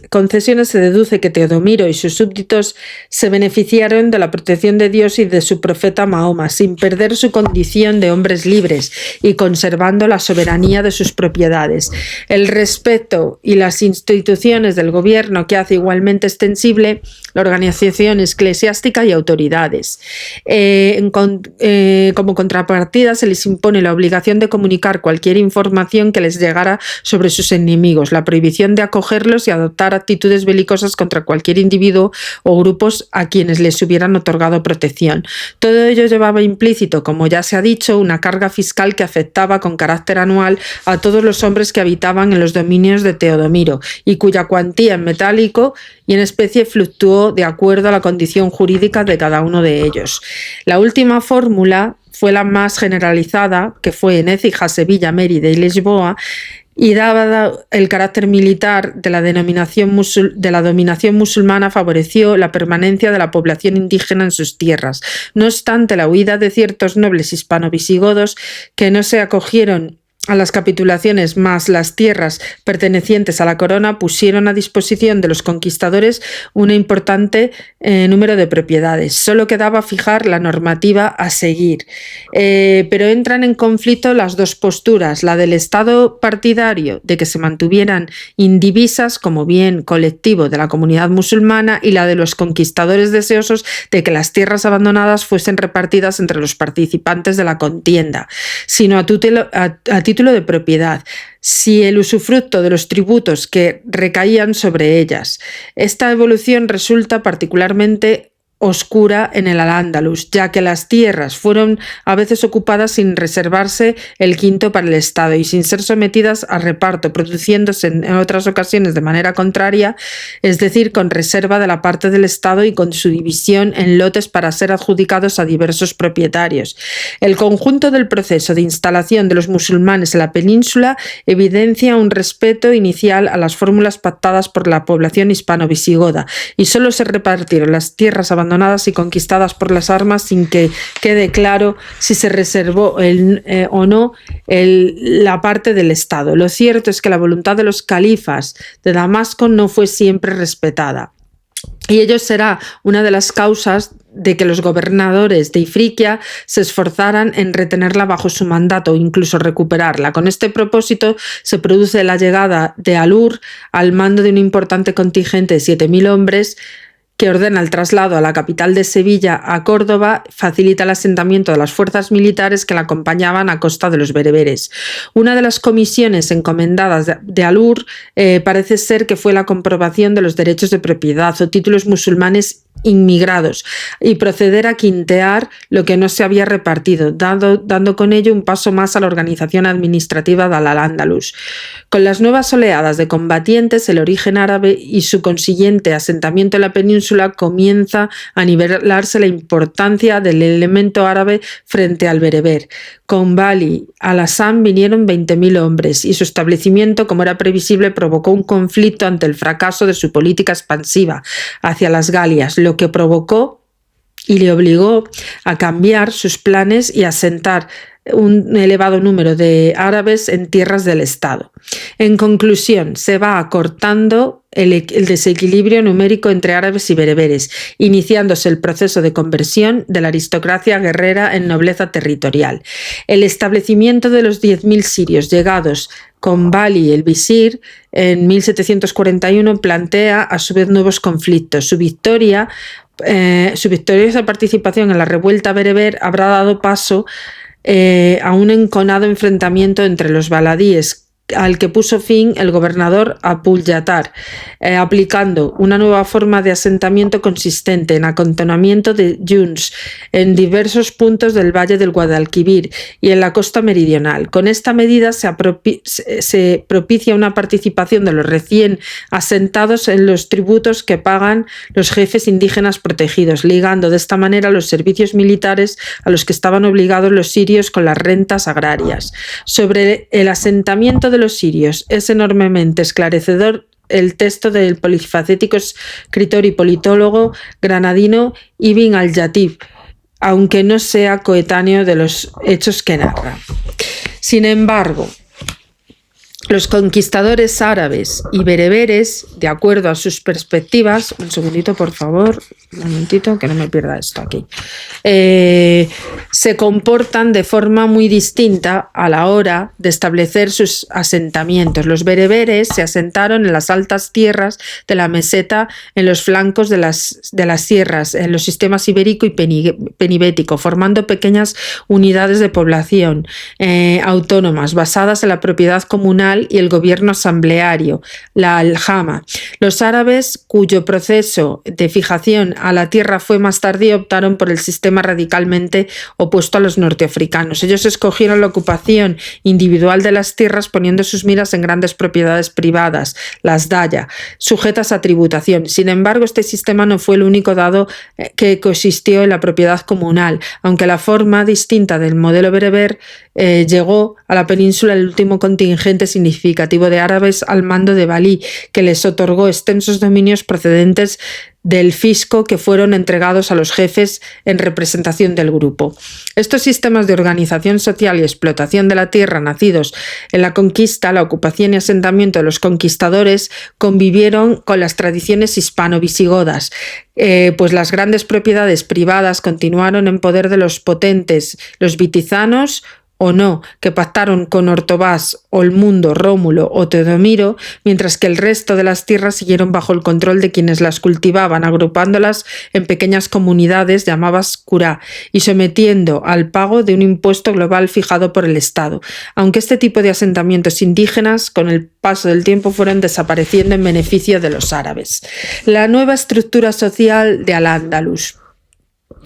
se deduce que Teodomiro y sus súbditos se beneficiaron de la protección de Dios y de su profeta Mahoma, sin perder su condición de hombres libres y conservando la soberanía de sus propiedades. El respeto y las instituciones del gobierno, que hace igualmente extensible la organización eclesiástica y autoridades. Como contrapartida se les impone la obligación de comunicar cualquier información que les llegara sobre sus enemigos, la prohibición de acogerlos y adoptar actitudes belicosas contra cualquier individuo o grupos a quienes les hubieran otorgado protección. Todo ello llevaba implícito, como ya se ha dicho, una carga fiscal que afectaba con carácter anual a todos los hombres que habitaban en los dominios de Teodomiro y cuya cuantía en metálico y en especie fluctuó de acuerdo a la condición jurídica de cada uno de ellos. La última fórmula fue la más generalizada, que fue en Écija, Sevilla, Mérida y Lisboa, y dado el carácter militar de la dominación musulmana, favoreció la permanencia de la población indígena en sus tierras. No obstante, la huida de ciertos nobles hispano-visigodos que no se acogieron a las capitulaciones más las tierras pertenecientes a la corona pusieron a disposición de los conquistadores un importante número de propiedades. Solo quedaba fijar la normativa a seguir. Pero entran en conflicto las dos posturas, la del Estado partidario de que se mantuvieran indivisas como bien colectivo de la comunidad musulmana y la de los conquistadores deseosos de que las tierras abandonadas fuesen repartidas entre los participantes de la contienda, sino a título de propiedad, si el usufructo de los tributos que recaían sobre ellas. Esta evolución resulta particularmente oscura en el Al-Ándalus, ya que las tierras fueron a veces ocupadas sin reservarse el quinto para el Estado y sin ser sometidas a reparto, produciéndose en otras ocasiones de manera contraria, es decir, con reserva de la parte del Estado y con su división en lotes para ser adjudicados a diversos propietarios. El conjunto del proceso de instalación de los musulmanes en la península evidencia un respeto inicial a las fórmulas pactadas por la población hispano-visigoda y solo se repartieron las tierras abandonadas y conquistadas por las armas sin que quede claro si se reservó o no la parte del Estado. Lo cierto es que la voluntad de los califas de Damasco no fue siempre respetada. Y ello será una de las causas de que los gobernadores de Ifriquia se esforzaran en retenerla bajo su mandato o incluso recuperarla. Con este propósito se produce la llegada de Alur al mando de un importante contingente de 7.000 hombres que ordena el traslado a la capital de Sevilla a Córdoba, facilita el asentamiento de las fuerzas militares que la acompañaban a costa de los bereberes. Una de las comisiones encomendadas de Alur parece ser que fue la comprobación de los derechos de propiedad o títulos musulmanes inmigrados y proceder a quintear lo que no se había repartido, dando con ello un paso más a la organización administrativa de Al-Ándalus. Con las nuevas oleadas de combatientes, el origen árabe y su consiguiente asentamiento en la península comienza a nivelarse la importancia del elemento árabe frente al bereber. Con Bali al-Hasan vinieron 20.000 hombres y su establecimiento, como era previsible, provocó un conflicto ante el fracaso de su política expansiva hacia las Galias, lo que provocó y le obligó a cambiar sus planes y a asentar un elevado número de árabes en tierras del Estado. En conclusión, se va acortando el desequilibrio numérico entre árabes y bereberes, iniciándose el proceso de conversión de la aristocracia guerrera en nobleza territorial. El establecimiento de los 10.000 sirios llegados con Bali el visir en 1741 plantea a su vez nuevos conflictos. Su victoriosa participación en la revuelta bereber habrá dado paso a un enconado enfrentamiento entre los baladíes, al que puso fin el gobernador Abul Yatar, aplicando una nueva forma de asentamiento consistente en acantonamiento de yuns en diversos puntos del valle del Guadalquivir y en la costa meridional. Con esta medida se propicia una participación de los recién asentados en los tributos que pagan los jefes indígenas protegidos, ligando de esta manera los servicios militares a los que estaban obligados los sirios con las rentas agrarias. Sobre el asentamiento de los sirios es enormemente esclarecedor el texto del polifacético escritor y politólogo granadino Ibn al-Yatib, aunque no sea coetáneo de los hechos que narra. Sin embargo, los conquistadores árabes y bereberes, de acuerdo a sus perspectivas, un segundito por favor, un momentito que no me pierda esto aquí, se comportan de forma muy distinta a la hora de establecer sus asentamientos. Los bereberes se asentaron en las altas tierras de la meseta, en los flancos de las sierras, en los sistemas ibérico y penibético, formando pequeñas unidades de población autónomas basadas en la propiedad comunal y el gobierno asambleario, la aljama. Los árabes, cuyo proceso de fijación a la tierra fue más tardío, optaron por el sistema radicalmente opuesto a los norteafricanos. Ellos escogieron la ocupación individual de las tierras, poniendo sus miras en grandes propiedades privadas, las daya, sujetas a tributación. Sin embargo, este sistema no fue el único dado que coexistió en la propiedad comunal, aunque la forma distinta del modelo bereber llegó a la península el último contingente significativo de árabes al mando de Bali, que les otorgó extensos dominios procedentes del fisco que fueron entregados a los jefes en representación del grupo. Estos sistemas de organización social y explotación de la tierra nacidos en la conquista, la ocupación y asentamiento de los conquistadores convivieron con las tradiciones hispano-visigodas, pues las grandes propiedades privadas continuaron en poder de los potentes, los vitizanos o no, que pactaron con Ortobás, Olmundo, Rómulo o Teodomiro, mientras que el resto de las tierras siguieron bajo el control de quienes las cultivaban, agrupándolas en pequeñas comunidades llamadas curá y sometiendo al pago de un impuesto global fijado por el Estado, aunque este tipo de asentamientos indígenas con el paso del tiempo fueron desapareciendo en beneficio de los árabes. La nueva estructura social de Al-Ándalus.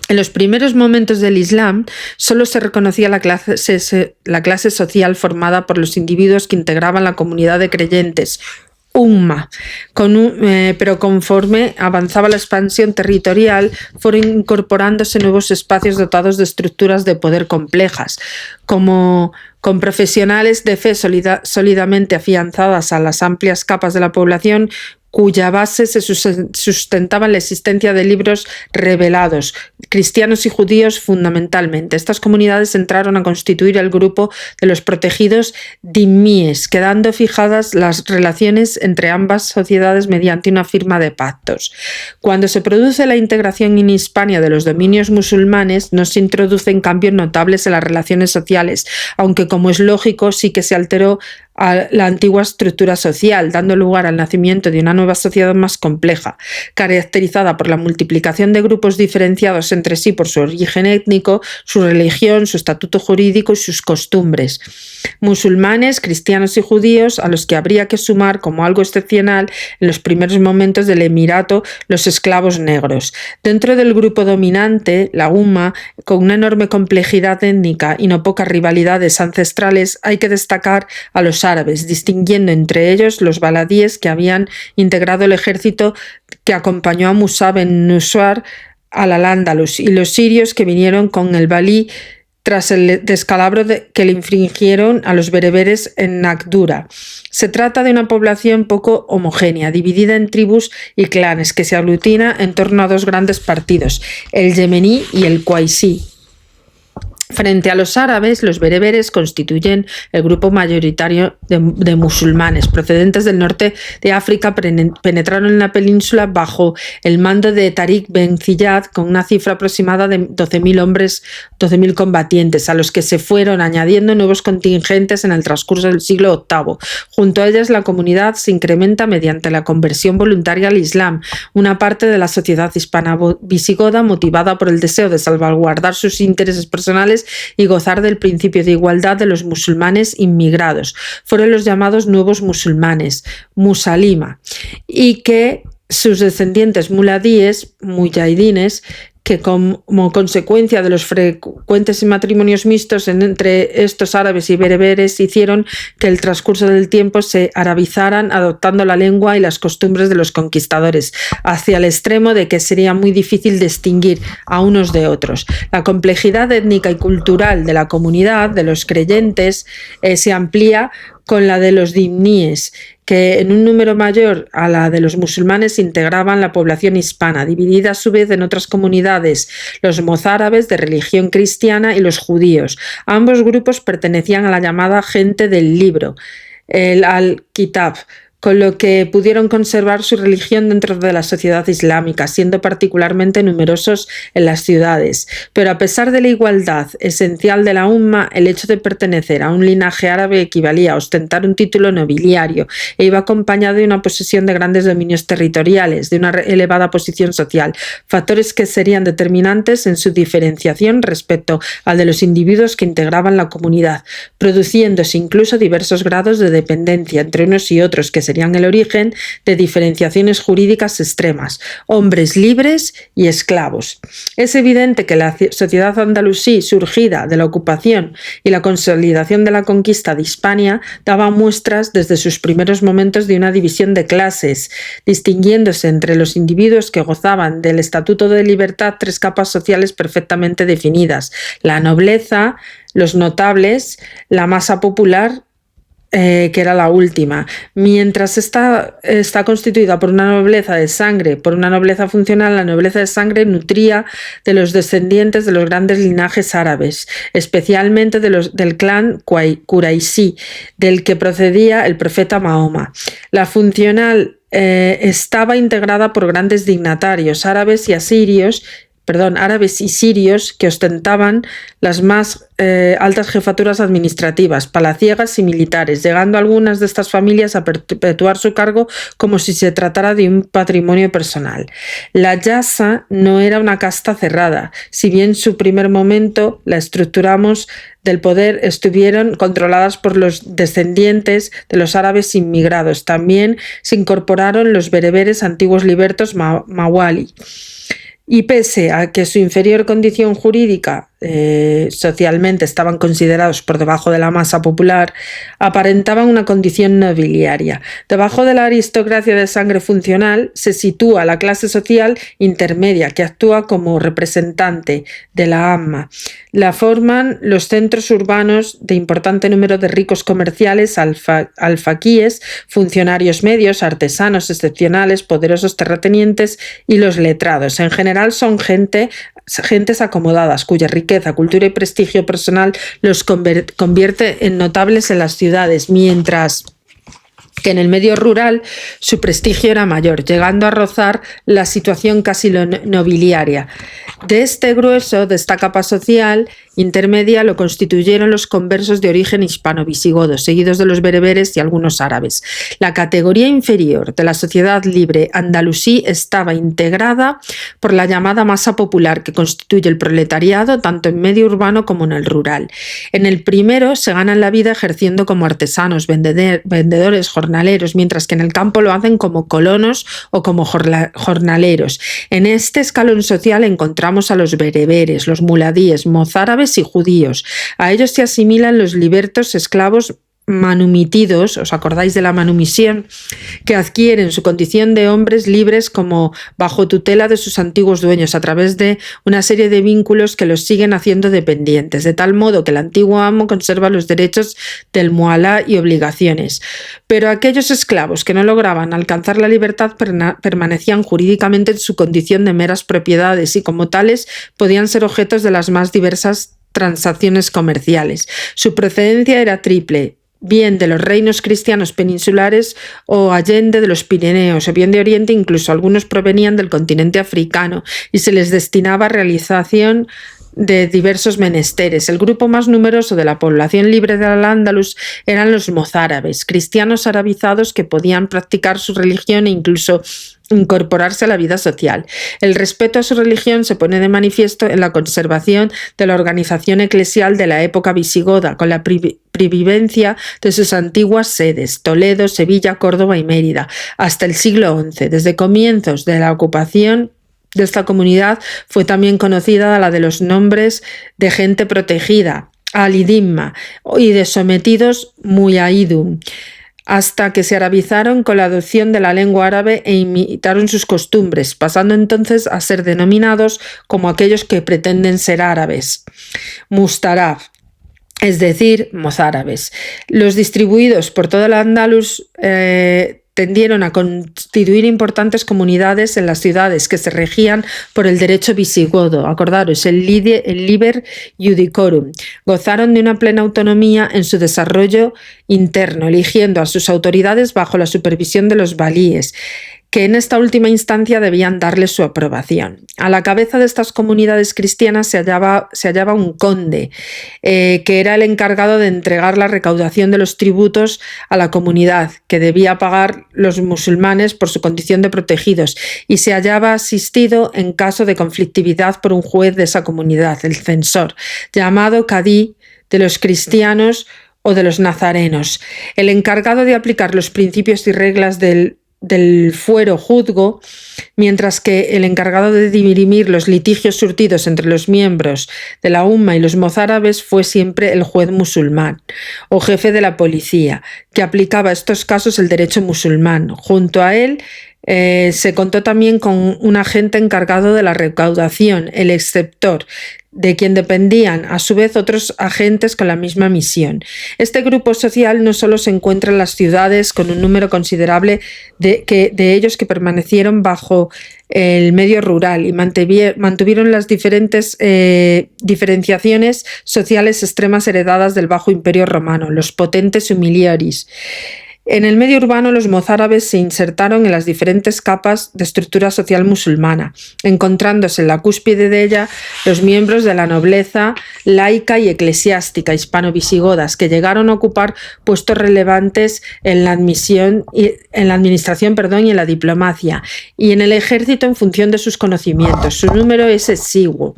En los primeros momentos del Islam solo se reconocía la clase social formada por los individuos que integraban la comunidad de creyentes, umma, pero conforme avanzaba la expansión territorial fueron incorporándose nuevos espacios dotados de estructuras de poder complejas, como con profesionales de fe sólidamente afianzadas a las amplias capas de la población, cuya base se sustentaba en la existencia de libros revelados, cristianos y judíos fundamentalmente. Estas comunidades entraron a constituir el grupo de los protegidos dhimíes, quedando fijadas las relaciones entre ambas sociedades mediante una firma de pactos. Cuando se produce la integración in Hispania de los dominios musulmanes, no se introducen cambios notables en las relaciones sociales, aunque, como es lógico, sí que se alteró a la antigua estructura social, dando lugar al nacimiento de una nueva sociedad más compleja, caracterizada por la multiplicación de grupos diferenciados entre sí por su origen étnico, su religión, su estatuto jurídico y sus costumbres. Musulmanes, cristianos y judíos, a los que habría que sumar como algo excepcional en los primeros momentos del Emirato los esclavos negros. Dentro del grupo dominante, la Umma, con una enorme complejidad étnica y no pocas rivalidades ancestrales, hay que destacar a los árabes, distinguiendo entre ellos los baladíes que habían integrado el ejército que acompañó a Musa ben Nuswar al Andalus y los sirios que vinieron con el Balí tras el descalabro que le infringieron a los bereberes en Naqdura. Se trata de una población poco homogénea, dividida en tribus y clanes, que se aglutina en torno a dos grandes partidos, el yemení y el qaisí. Frente a los árabes, los bereberes constituyen el grupo mayoritario de musulmanes procedentes del norte de África. Penetraron en la península bajo el mando de Tariq Ben Ziyad con una cifra aproximada de 12.000 hombres, 12.000 combatientes, a los que se fueron añadiendo nuevos contingentes en el transcurso del siglo VIII. Junto a ellas, la comunidad se incrementa mediante la conversión voluntaria al Islam, una parte de la sociedad hispana visigoda motivada por el deseo de salvaguardar sus intereses personales y gozar del principio de igualdad de los musulmanes inmigrados. Fueron los llamados nuevos musulmanes, musalima, y que sus descendientes muladíes, muyahidines, que como consecuencia de los frecuentes matrimonios mixtos entre estos árabes y bereberes hicieron que el transcurso del tiempo se arabizaran adoptando la lengua y las costumbres de los conquistadores, hacia el extremo de que sería muy difícil distinguir a unos de otros. La complejidad étnica y cultural de la comunidad de los creyentes se amplía con la de los dimníes, que en un número mayor a la de los musulmanes integraban la población hispana, dividida a su vez en otras comunidades, los mozárabes de religión cristiana y los judíos. Ambos grupos pertenecían a la llamada gente del libro, el al-Kitab, con lo que pudieron conservar su religión dentro de la sociedad islámica, siendo particularmente numerosos en las ciudades. Pero a pesar de la igualdad esencial de la Umma, el hecho de pertenecer a un linaje árabe equivalía a ostentar un título nobiliario e iba acompañado de una posesión de grandes dominios territoriales, de una elevada posición social, factores que serían determinantes en su diferenciación respecto al de los individuos que integraban la comunidad, produciéndose incluso diversos grados de dependencia entre unos y otros que serían el origen de diferenciaciones jurídicas extremas, hombres libres y esclavos. Es evidente que la sociedad andalusí, surgida de la ocupación y la consolidación de la conquista de Hispania, daba muestras desde sus primeros momentos de una división de clases, distinguiéndose entre los individuos que gozaban del estatuto de libertad tres capas sociales perfectamente definidas: la nobleza, los notables, la masa popular, que era la última. Mientras esta está constituida por una nobleza de sangre, por una nobleza funcional, la nobleza de sangre nutría de los descendientes de los grandes linajes árabes, especialmente del clan Quraisí, del que procedía el profeta Mahoma. La funcional estaba integrada por grandes dignatarios árabes y sirios que ostentaban las más altas jefaturas administrativas, palaciegas y militares, llegando algunas de estas familias a perpetuar su cargo como si se tratara de un patrimonio personal. La Yasa no era una casta cerrada, si bien en su primer momento la estructuramos del poder estuvieron controladas por los descendientes de los árabes inmigrados. También se incorporaron los bereberes antiguos libertos mawali. Y pese a que su inferior condición jurídica socialmente estaban considerados por debajo de la masa popular, aparentaban una condición nobiliaria. Debajo de la aristocracia de sangre funcional se sitúa la clase social intermedia, que actúa como representante de la Amma. La forman los centros urbanos de importante número de ricos comerciales, alfaquíes, funcionarios medios, artesanos excepcionales, poderosos terratenientes y los letrados. En general son gentes acomodadas, cuya riqueza, cultura y prestigio personal los convierte en notables en las ciudades, mientras que en el medio rural su prestigio era mayor, llegando a rozar la situación casi nobiliaria. De este grueso, de esta capa social, intermedia lo constituyeron los conversos de origen hispano-visigodo, seguidos de los bereberes y algunos árabes. La categoría inferior de la sociedad libre andalusí estaba integrada por la llamada masa popular, que constituye el proletariado tanto en medio urbano como en el rural. En el primero se ganan la vida ejerciendo como artesanos, vendedores, jornaleros, mientras que en el campo lo hacen como colonos o como jornaleros. En este escalón social encontramos a los bereberes, los muladíes, mozárabes y judíos. A ellos se asimilan los libertos esclavos manumitidos, ¿os acordáis de la manumisión?, que adquieren su condición de hombres libres como bajo tutela de sus antiguos dueños a través de una serie de vínculos que los siguen haciendo dependientes, de tal modo que el antiguo amo conserva los derechos del mualá y obligaciones. Pero aquellos esclavos que no lograban alcanzar la libertad permanecían jurídicamente en su condición de meras propiedades y como tales podían ser objetos de las más diversas transacciones comerciales. Su procedencia era triple: bien de los reinos cristianos peninsulares o allende de los Pirineos, o bien de Oriente, incluso algunos provenían del continente africano, y se les destinaba a realización de diversos menesteres. El grupo más numeroso de la población libre de Al-Ándalus eran los mozárabes, cristianos arabizados que podían practicar su religión e incluso incorporarse a la vida social. El respeto a su religión se pone de manifiesto en la conservación de la organización eclesial de la época visigoda, con la previvencia de sus antiguas sedes, Toledo, Sevilla, Córdoba y Mérida, hasta el siglo XI. Desde comienzos de la ocupación de esta comunidad fue también conocida la de los nombres de gente protegida, Alidimma, y de sometidos, Muyaidum, hasta que se arabizaron con la adopción de la lengua árabe e imitaron sus costumbres, pasando entonces a ser denominados como aquellos que pretenden ser árabes, Mustarab, es decir, mozárabes. Los distribuidos por todo el Andalus tendieron a constituir importantes comunidades en las ciudades que se regían por el derecho visigodo. Acordaros, el Liber Judicorum. Gozaron de una plena autonomía en su desarrollo interno, eligiendo a sus autoridades bajo la supervisión de los valíes, que en esta última instancia debían darle su aprobación. A la cabeza de estas comunidades cristianas se hallaba un conde, que era el encargado de entregar la recaudación de los tributos a la comunidad, que debía pagar los musulmanes por su condición de protegidos, y se hallaba asistido en caso de conflictividad por un juez de esa comunidad, el censor, llamado cadí de los cristianos o de los nazarenos. El encargado de aplicar los principios y reglas del fuero juzgo, mientras que el encargado de dirimir los litigios surtidos entre los miembros de la umma y los mozárabes fue siempre el juez musulmán o jefe de la policía, que aplicaba a estos casos el derecho musulmán. Junto a él se contó también con un agente encargado de la recaudación, el exceptor, de quien dependían a su vez otros agentes con la misma misión. Este grupo social no solo se encuentra en las ciudades, con un número considerable de ellos que permanecieron bajo el medio rural y mantuvieron las diferentes diferenciaciones sociales extremas heredadas del Bajo Imperio Romano, los potentes humiliaris. En el medio urbano, los mozárabes se insertaron en las diferentes capas de estructura social musulmana, encontrándose en la cúspide de ella los miembros de la nobleza laica y eclesiástica hispano-visigodas, que llegaron a ocupar puestos relevantes en la administración y en la diplomacia, y en el ejército en función de sus conocimientos. Su número es exiguo.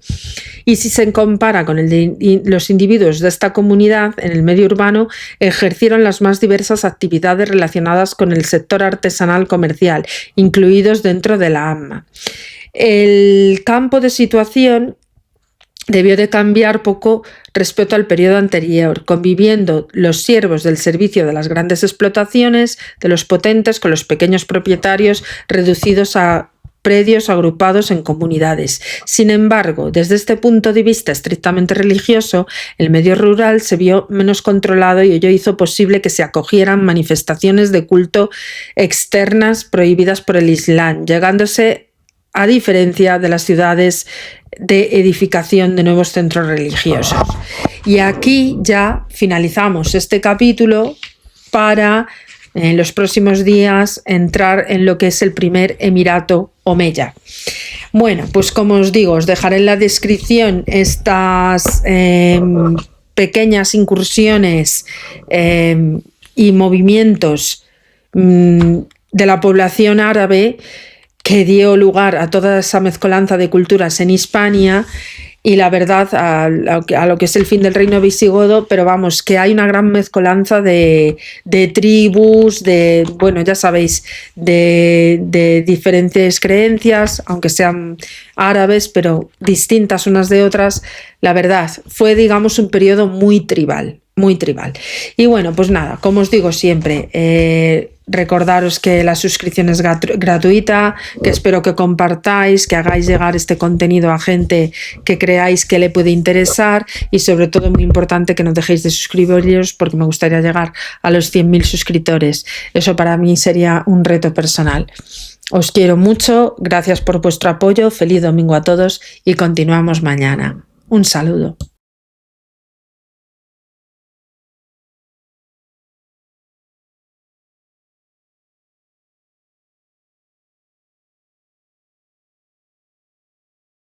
Y si se compara con el de los individuos de esta comunidad, en el medio urbano ejercieron las más diversas actividades relacionadas con el sector artesanal comercial, incluidos dentro de la AMMA. El campo de situación debió de cambiar poco respecto al periodo anterior, conviviendo los siervos del servicio de las grandes explotaciones, de los potentes, con los pequeños propietarios reducidos a predios agrupados en comunidades. Sin embargo, desde este punto de vista estrictamente religioso, el medio rural se vio menos controlado y ello hizo posible que se acogieran manifestaciones de culto externas prohibidas por el Islam, llegándose, a diferencia de las ciudades, de edificación de nuevos centros religiosos. Y aquí ya finalizamos este capítulo para en los próximos días entrar en lo que es el primer emirato Omeya. Bueno, pues como os digo, os dejaré en la descripción estas pequeñas incursiones y movimientos de la población árabe que dio lugar a toda esa mezcolanza de culturas en Hispania y la verdad a lo que es el fin del reino visigodo, pero vamos, que hay una gran mezcolanza de tribus, bueno, ya sabéis, de diferentes creencias, aunque sean árabes, pero distintas unas de otras. La verdad, fue, digamos, un periodo muy tribal. Muy tribal. Y bueno, pues nada, como os digo siempre, recordaros que la suscripción es gratuita, que espero que compartáis, que hagáis llegar este contenido a gente que creáis que le puede interesar y sobre todo muy importante que no dejéis de suscribiros porque me gustaría llegar a los 100.000 suscriptores. Eso para mí sería un reto personal. Os quiero mucho, gracias por vuestro apoyo, feliz domingo a todos y continuamos mañana. Un saludo.